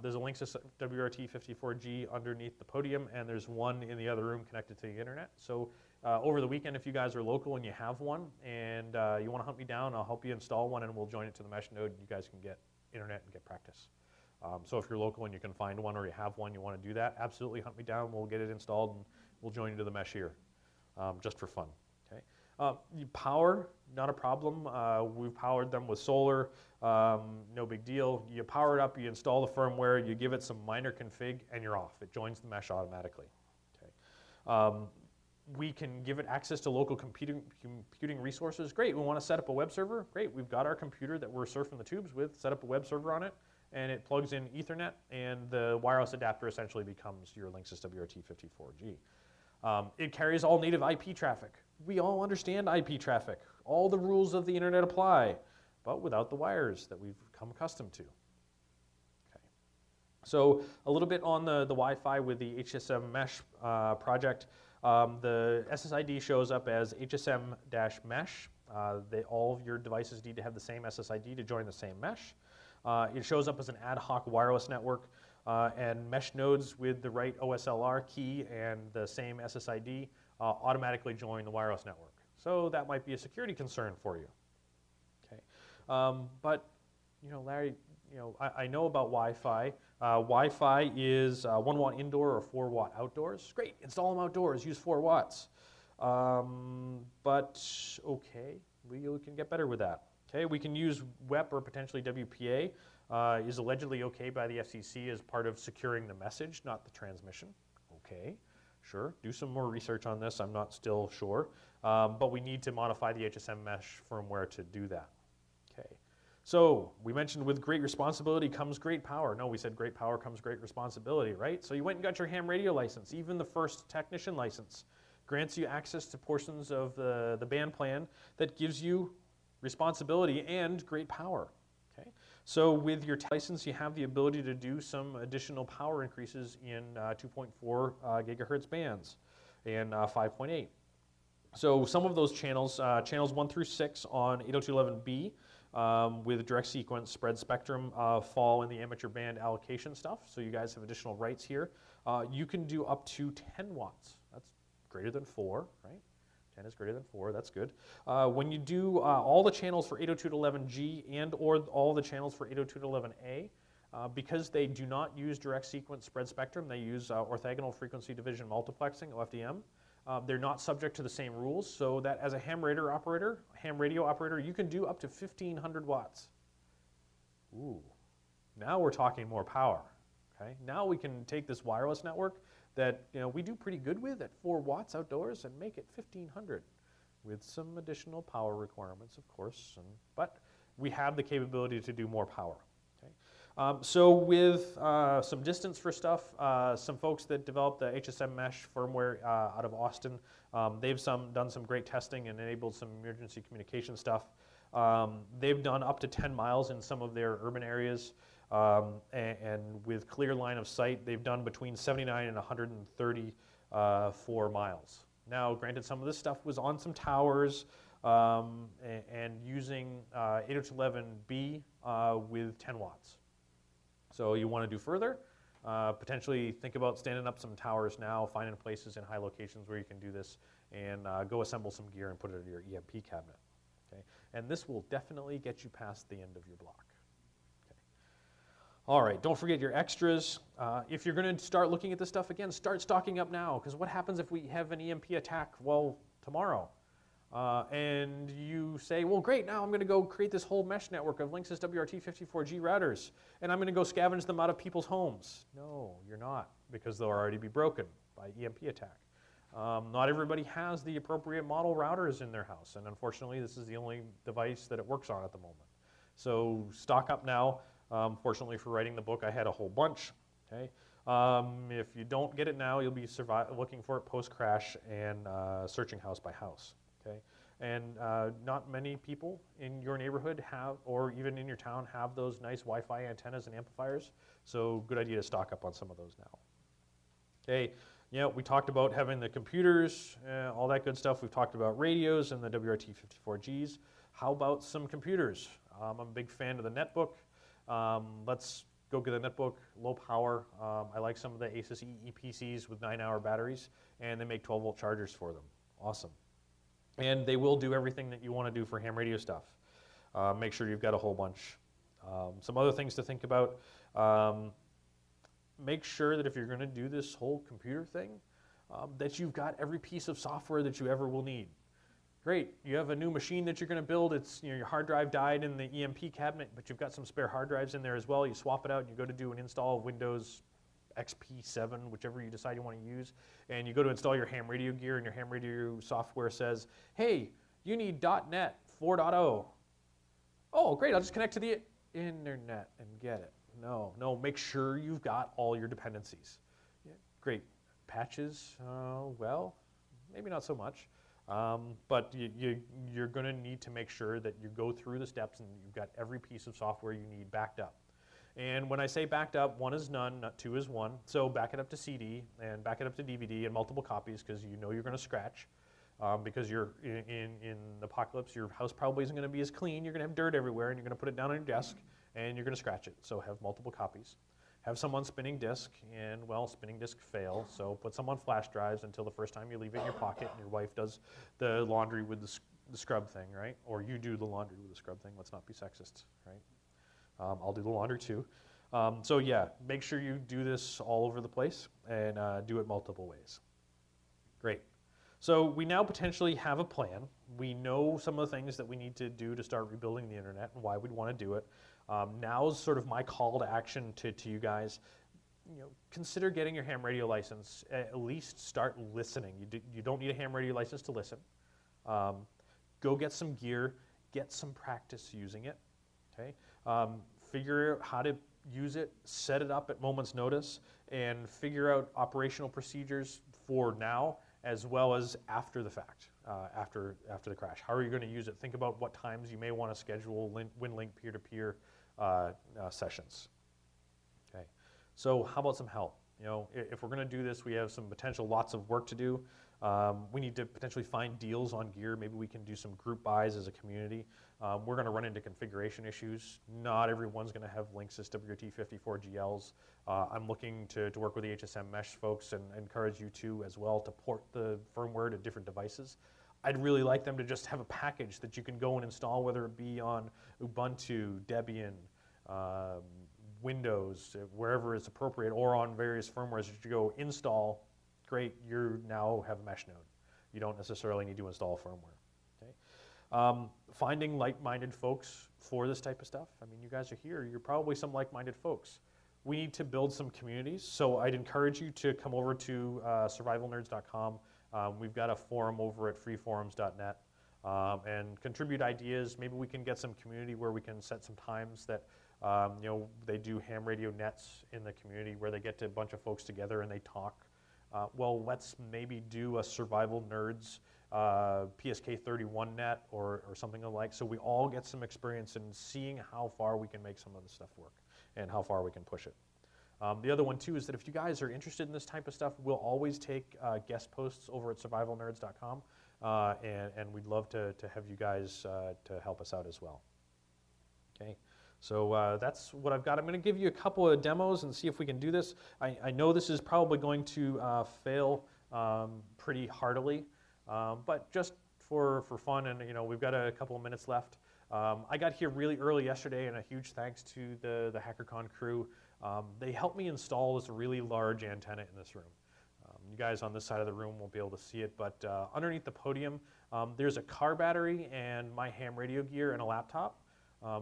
There's a Linksys WRT54G underneath the podium, and there's one in the other room connected to the internet. So over the weekend, if you guys are local and you have one, and you want to hunt me down, I'll help you install one, and we'll join it to the mesh node. You guys can get internet and get practice. So if you're local and you can find one or you have one, you want to do that, absolutely hunt me down. We'll get it installed, and we'll join you to the mesh here, just for fun. Okay. Power, not a problem. We've powered them with solar, no big deal. You power it up, you install the firmware, you give it some minor config, and you're off. It joins the mesh automatically. Okay. We can give it access to local computing resources. Great, we want to set up a web server. Great, we've got our computer that we're surfing the tubes with, set up a web server on it, and it plugs in Ethernet, and the wireless adapter essentially becomes your Linksys WRT54G. It carries all native IP traffic. We all understand IP traffic. All the rules of the internet apply, but without the wires that we've come accustomed to. Okay. So a little bit on the Wi-Fi with the HSM-MESH project. The SSID shows up as HSM-MESH. All of your devices need to have the same SSID to join the same mesh. It shows up as an ad hoc wireless network, and mesh nodes with the right OSLR key and the same SSID automatically join the wireless network. So that might be a security concern for you. Okay, but you know, Larry, you know, I know about Wi-Fi. Wi-Fi is 1 watt indoor or 4 watt outdoors. Great, install them outdoors, use 4 watts. But okay, we can get better with that. Okay, we can use WEP or potentially WPA. Is allegedly okay by the FCC as part of securing the message, not the transmission. Okay, sure, do some more research on this. I'm not still sure, but we need to modify the HSM-MESH firmware to do that. Okay. So we mentioned with great responsibility comes great power. No, we said great power comes great responsibility, right? So you went and got your ham radio license. Even the first technician license grants you access to portions of the band plan that gives you responsibility and great power. Okay? So with your license, you have the ability to do some additional power increases in 2.4 gigahertz bands and 5.8. So some of those channels, channels 1 through 6 on 802.11b, with direct sequence spread spectrum fall in the amateur band allocation stuff. So you guys have additional rights here. You can do up to 10 watts. That's greater than 4, right? 10 is greater than 4, that's good. When you do all the channels for 802.11g and or all the channels for 802.11a, because they do not use direct sequence spread spectrum, they use orthogonal frequency division multiplexing, OFDM, They're not subject to the same rules, so that as a ham radio operator, you can do up to 1,500 watts. Ooh, now we're talking more power. Okay, now we can take this wireless network that we do pretty good with at 4 watts outdoors and make it 1,500 with some additional power requirements, of course, but we have the capability to do more power. Okay? So with some distance for stuff, some folks that developed the HSM-MESH firmware out of Austin, they've done some great testing and enabled some emergency communication stuff. They've done up to 10 miles in some of their urban areas, and with clear line of sight, they've done between 79 and 134 miles. Now, granted, some of this stuff was on some towers and using 802.11b with 10 watts. So you want to do further, potentially think about standing up some towers now, finding places in high locations where you can do this, and go assemble some gear and put it in your EMP cabinet. Okay? And this will definitely get you past the end of your block. Okay. All right, don't forget your extras. If you're going to start looking at this stuff again, start stocking up now, because what happens if we have an EMP attack, well, tomorrow? And you say, well, great, now I'm going to go create this whole mesh network of Linksys WRT54G routers, and I'm going to go scavenge them out of people's homes. No, you're not, because they'll already be broken by EMP attack. Not everybody has the appropriate model routers in their house, and unfortunately, this is the only device that it works on at the moment. So stock up now. Fortunately for writing the book, I had a whole bunch. Okay? If you don't get it now, you'll be looking for it post-crash and searching house by house. Okay? And not many people in your neighborhood have, or even in your town, have those nice Wi-Fi antennas and amplifiers. So good idea to stock up on some of those now. Okay, we talked about having the computers, all that good stuff. We've talked about radios and the WRT54Gs. How about some computers? I'm a big fan of the netbook. Let's go get a netbook, low power. I like some of the Asus EPCs with 9-hour batteries, and they make 12-volt chargers for them. Awesome. And they will do everything that you want to do for ham radio stuff. Make sure you've got a whole bunch. Some other things to think about. Make sure that if you're going to do this whole computer thing, that you've got every piece of software that you ever will need. Great, you have a new machine that you're going to build. It's your hard drive died in the EMP cabinet, but you've got some spare hard drives in there as well. You swap it out and you go to do an install of Windows XP7, whichever you decide you want to use, and you go to install your ham radio gear, and your ham radio software says, hey, you need .NET 4.0. Oh, great, I'll just connect to the internet and get it. No, make sure you've got all your dependencies. Yeah, great. Patches, well, maybe not so much, but you're going to need to make sure that you go through the steps and you've got every piece of software you need backed up. And when I say backed up, 1 is none, not 2 is 1. So back it up to CD and back it up to DVD and multiple copies, because you know you're going to scratch. Because you're in the apocalypse, your house probably isn't going to be as clean. You're going to have dirt everywhere, and you're going to put it down on your desk, and you're going to scratch it. So have multiple copies. Have some on spinning disk, and well, spinning disk fail. So put some on flash drives until the first time you leave it in your pocket, and your wife does the laundry with the scrub thing, right? Or you do the laundry with the scrub thing. Let's not be sexist, right? I'll do the laundry too. So yeah, make sure you do this all over the place and do it multiple ways. Great. So we now potentially have a plan. We know some of the things that we need to do to start rebuilding the internet and why we'd want to do it. Now's sort of my call to action to you guys. Consider getting your ham radio license. At least start listening. You don't need a ham radio license to listen. Go get some gear. Get some practice using it. Okay. Figure out how to use it, set it up at moment's notice, and figure out operational procedures for now as well as after the fact, after the crash. How are you going to use it? Think about what times you may want to schedule Winlink peer-to-peer sessions. Okay. So how about some help? If we're going to do this, we have some potential lots of work to do. We need to potentially find deals on gear. Maybe we can do some group buys as a community. We're going to run into configuration issues. Not everyone's going to have Linksys WRT54GLs. I'm looking to work with the HSM-MESH folks and encourage you to as well to port the firmware to different devices. I'd really like them to just have a package that you can go and install, whether it be on Ubuntu, Debian, Windows, wherever it's appropriate, or on various firmwares that you go install. Great, you now have a mesh node. You don't necessarily need to install firmware. Okay? Finding like-minded folks for this type of stuff. I mean, you guys are here. You're probably some like-minded folks. We need to build some communities, so I'd encourage you to come over to survivalnerds.com. We've got a forum over at freeforums.net, and contribute ideas. Maybe we can get some community where we can set some times that they do ham radio nets in the community where they get a bunch of folks together and they talk. Well, let's maybe do a Survival Nerds PSK31 net or something alike, so we all get some experience in seeing how far we can make some of this stuff work and how far we can push it. The other one too is that if you guys are interested in this type of stuff, we'll always take guest posts over at survivalnerds.com, and we'd love to have you guys to help us out as well. Okay, so that's what I've got. I'm going to give you a couple of demos and see if we can do this. I know this is probably going to fail pretty heartily, but just for fun, and we've got a couple of minutes left. I got here really early yesterday, and a huge thanks to the Hack3rcon crew. They helped me install this really large antenna in this room. You guys on this side of the room won't be able to see it, but underneath the podium, there's a car battery and my ham radio gear and a laptop,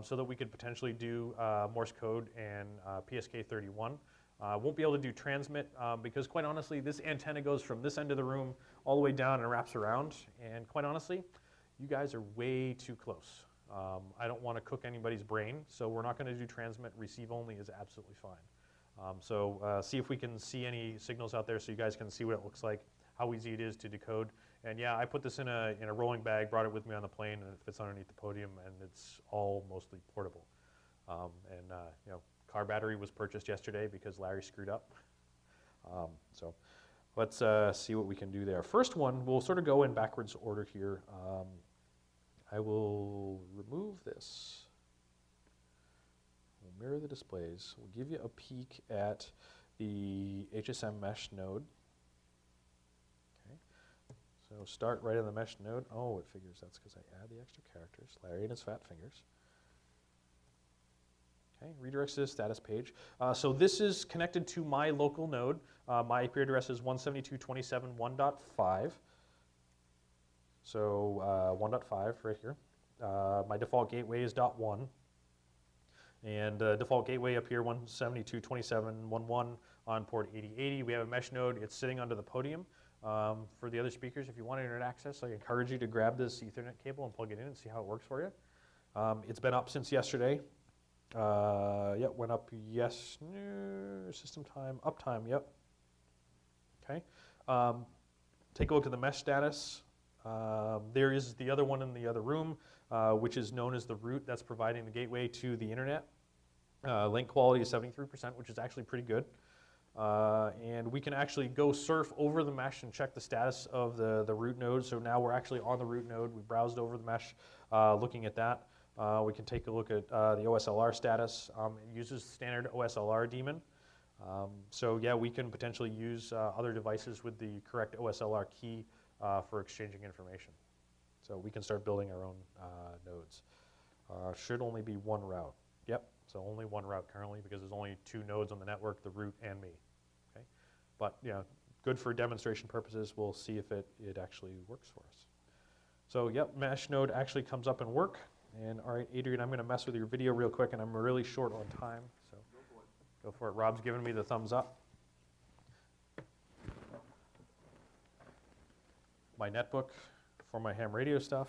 so that we could potentially do Morse code and PSK31. Won't be able to do transmit because, quite honestly, this antenna goes from this end of the room all the way down and wraps around, and quite honestly, you guys are way too close. I don't want to cook anybody's brain, so we're not going to do transmit. Receive only is absolutely fine. So see if we can see any signals out there so you guys can see what it looks like, how easy it is to decode. And yeah, I put this in a rolling bag, brought it with me on the plane, and it fits underneath the podium, and it's all mostly portable. Car battery was purchased yesterday because Larry screwed up. So let's see what we can do there. First one, we'll sort of go in backwards order here. I will remove this. We'll mirror the displays. We'll give you a peek at the HSM-MESH node. Okay. So start right in the mesh node. Oh, it figures that's because I add the extra characters. Larry and his fat fingers. Okay, redirects to the status page. So this is connected to my local node. My IP address is 172.27.1.5. So 1.5 right here. My default gateway is .1. And default gateway up here, 172.27.1.1 on port 8080. We have a mesh node. It's sitting under the podium. For the other speakers, if you want internet access, I encourage you to grab this Ethernet cable and plug it in and see how it works for you. It's been up since yesterday. Yep, went up system time, uptime, yep. Okay. Take a look at the mesh status. There is the other one in the other room, which is known as the route that's providing the gateway to the internet. Link quality is 73%, which is actually pretty good. And we can actually go surf over the mesh and check the status of the root node. So now we're actually on the root node. We browsed over the mesh, looking at that. We can take a look at the OSLR status. It uses standard OSLR daemon. So yeah, we can potentially use other devices with the correct OSLR key for exchanging information. So we can start building our own nodes. Should only be one route. Yep, so only one route currently because there's only 2 nodes on the network, the root and me. Okay, but yeah, good for demonstration purposes. We'll see if it actually works for us. So yep, mesh node actually comes up and work. And all right, Adrian, I'm going to mess with your video real quick, and I'm really short on time, so go for it. Rob's giving me the thumbs up. My netbook for my ham radio stuff.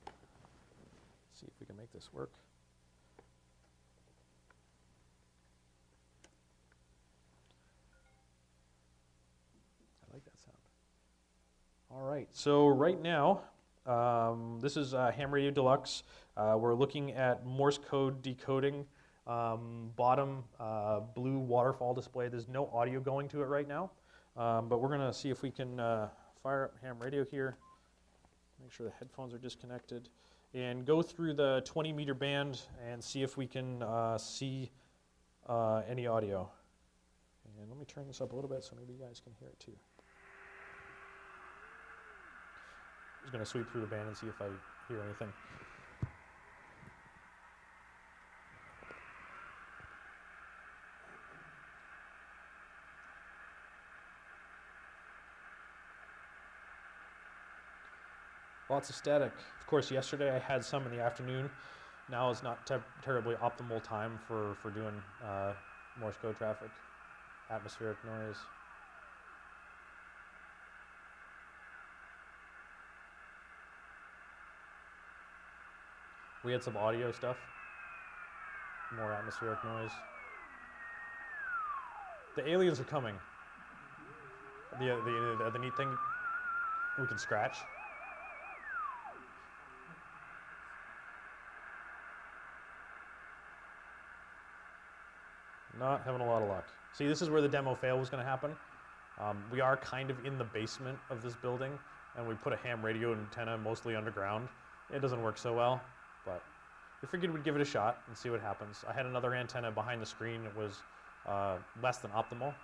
Let's see if we can make this work. I like that sound. All right, so right now, this is Ham Radio Deluxe. We're looking at Morse code decoding. Bottom blue waterfall display. There's no audio going to it right now, but we're going to see if we can fire up ham radio here, make sure the headphones are disconnected, and go through the 20-meter band and see if we can see any audio. And let me turn this up a little bit so maybe you guys can hear it too. I'm just going to sweep through the band and see if I hear anything. Lots of static. Of course, yesterday I had some in the afternoon. Now is not terribly optimal time for doing Morse code traffic, atmospheric noise. We had some audio stuff, more atmospheric noise. The aliens are coming. The neat thing, we can scratch. Not having a lot of luck. See, this is where the demo fail was going to happen. We are kind of in the basement of this building, and we put a ham radio antenna mostly underground. It doesn't work so well, but we figured we'd give it a shot and see what happens. I had another antenna behind the screen. It was less than optimal.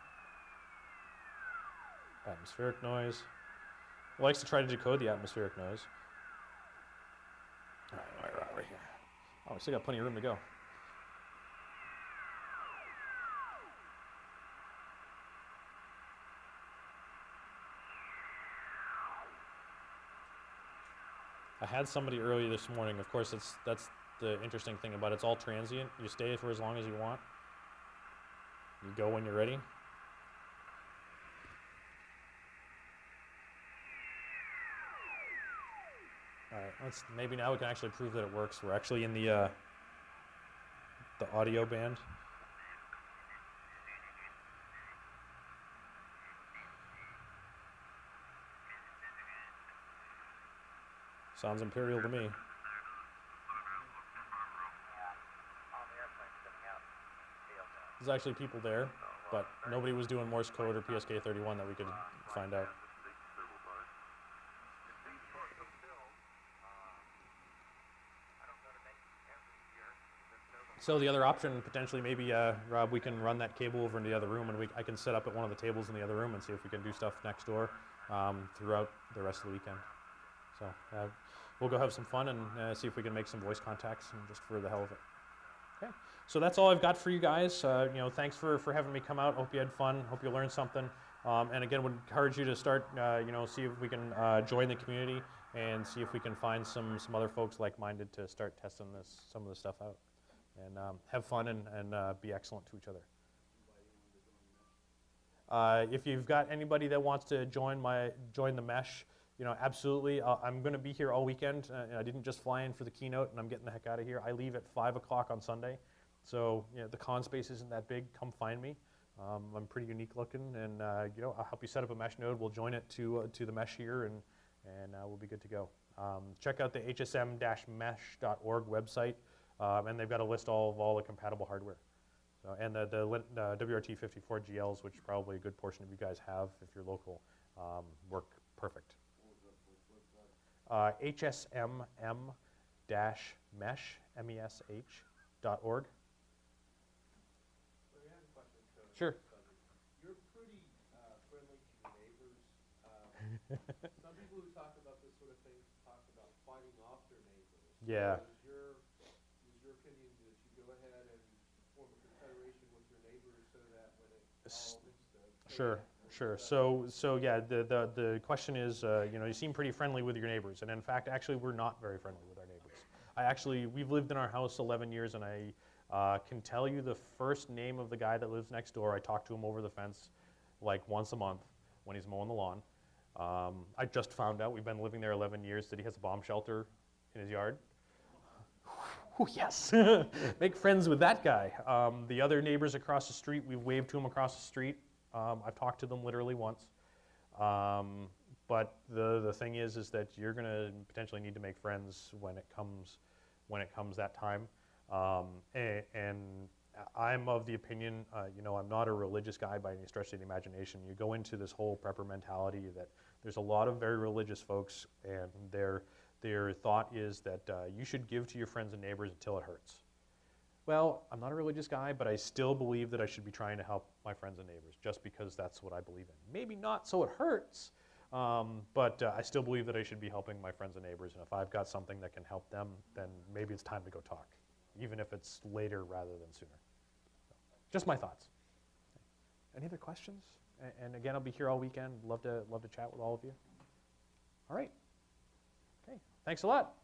Atmospheric noise. It likes to try to decode the atmospheric noise. All right, right here. Oh, we still got plenty of room to go. I had somebody earlier this morning. Of course, that's the interesting thing about it. It's all transient. You stay for as long as you want. You go when you're ready. All right, maybe now we can actually prove that it works. We're actually in the audio band. Sounds imperial to me. There's actually people there, but nobody was doing Morse code or PSK31 that we could find out. So the other option, potentially, maybe, Rob, we can run that cable over in the other room, and I can set up at one of the tables in the other room and see if we can do stuff next door throughout the rest of the weekend. So we'll go have some fun and see if we can make some voice contacts, and just for the hell of it. Okay, so that's all I've got for you guys. Thanks for having me come out. Hope you had fun. Hope you learned something. And again, would encourage you to start, see if we can join the community and see if we can find some other folks like-minded to start testing some of this stuff out. And have fun and be excellent to each other. If you've got anybody that wants to join the mesh, absolutely. I'm going to be here all weekend. I didn't just fly in for the keynote and I'm getting the heck out of here. I leave at 5 o'clock on Sunday. So the con space isn't that big. Come find me. I'm pretty unique looking, and I'll help you set up a mesh node. We'll join it to the mesh here, and we'll be good to go. Check out the HSM-MESH.org website, and they've got a list of all the compatible hardware. So, and the WRT54 GLs, which probably a good portion of you guys have if you're local, work perfect. HSMM-MESH, MESH.org. Sure. You're pretty friendly to your neighbors. Some people who talk about this sort of thing talk about fighting off their neighbors. Yeah. Is your opinion that you go ahead and form a confederation with your neighbors so that when it all hits the Sure. So yeah, the question is, you seem pretty friendly with your neighbors, and in fact, actually, we're not very friendly with our neighbors. We've lived in our house 11 years, and I can tell you the first name of the guy that lives next door. I talk to him over the fence like once a month when he's mowing the lawn. I just found out, we've been living there 11 years, that he has a bomb shelter in his yard. Ooh, yes, make friends with that guy. The other neighbors across the street, we've waved to them across the street. I've talked to them literally once. But the thing is that you're going to potentially need to make friends when it comes that time. And I'm of the opinion, I'm not a religious guy by any stretch of the imagination. You go into this whole prepper mentality that there's a lot of very religious folks, and their thought is that you should give to your friends and neighbors until it hurts. Well, I'm not a religious guy, but I still believe that I should be trying to help my friends and neighbors just because that's what I believe in. Maybe not so it hurts, but I still believe that I should be helping my friends and neighbors, and if I've got something that can help them, then maybe it's time to go talk, even if it's later rather than sooner. So, just my thoughts. Any other questions? And again, I'll be here all weekend. Love to chat with all of you. All right. Okay. Thanks a lot.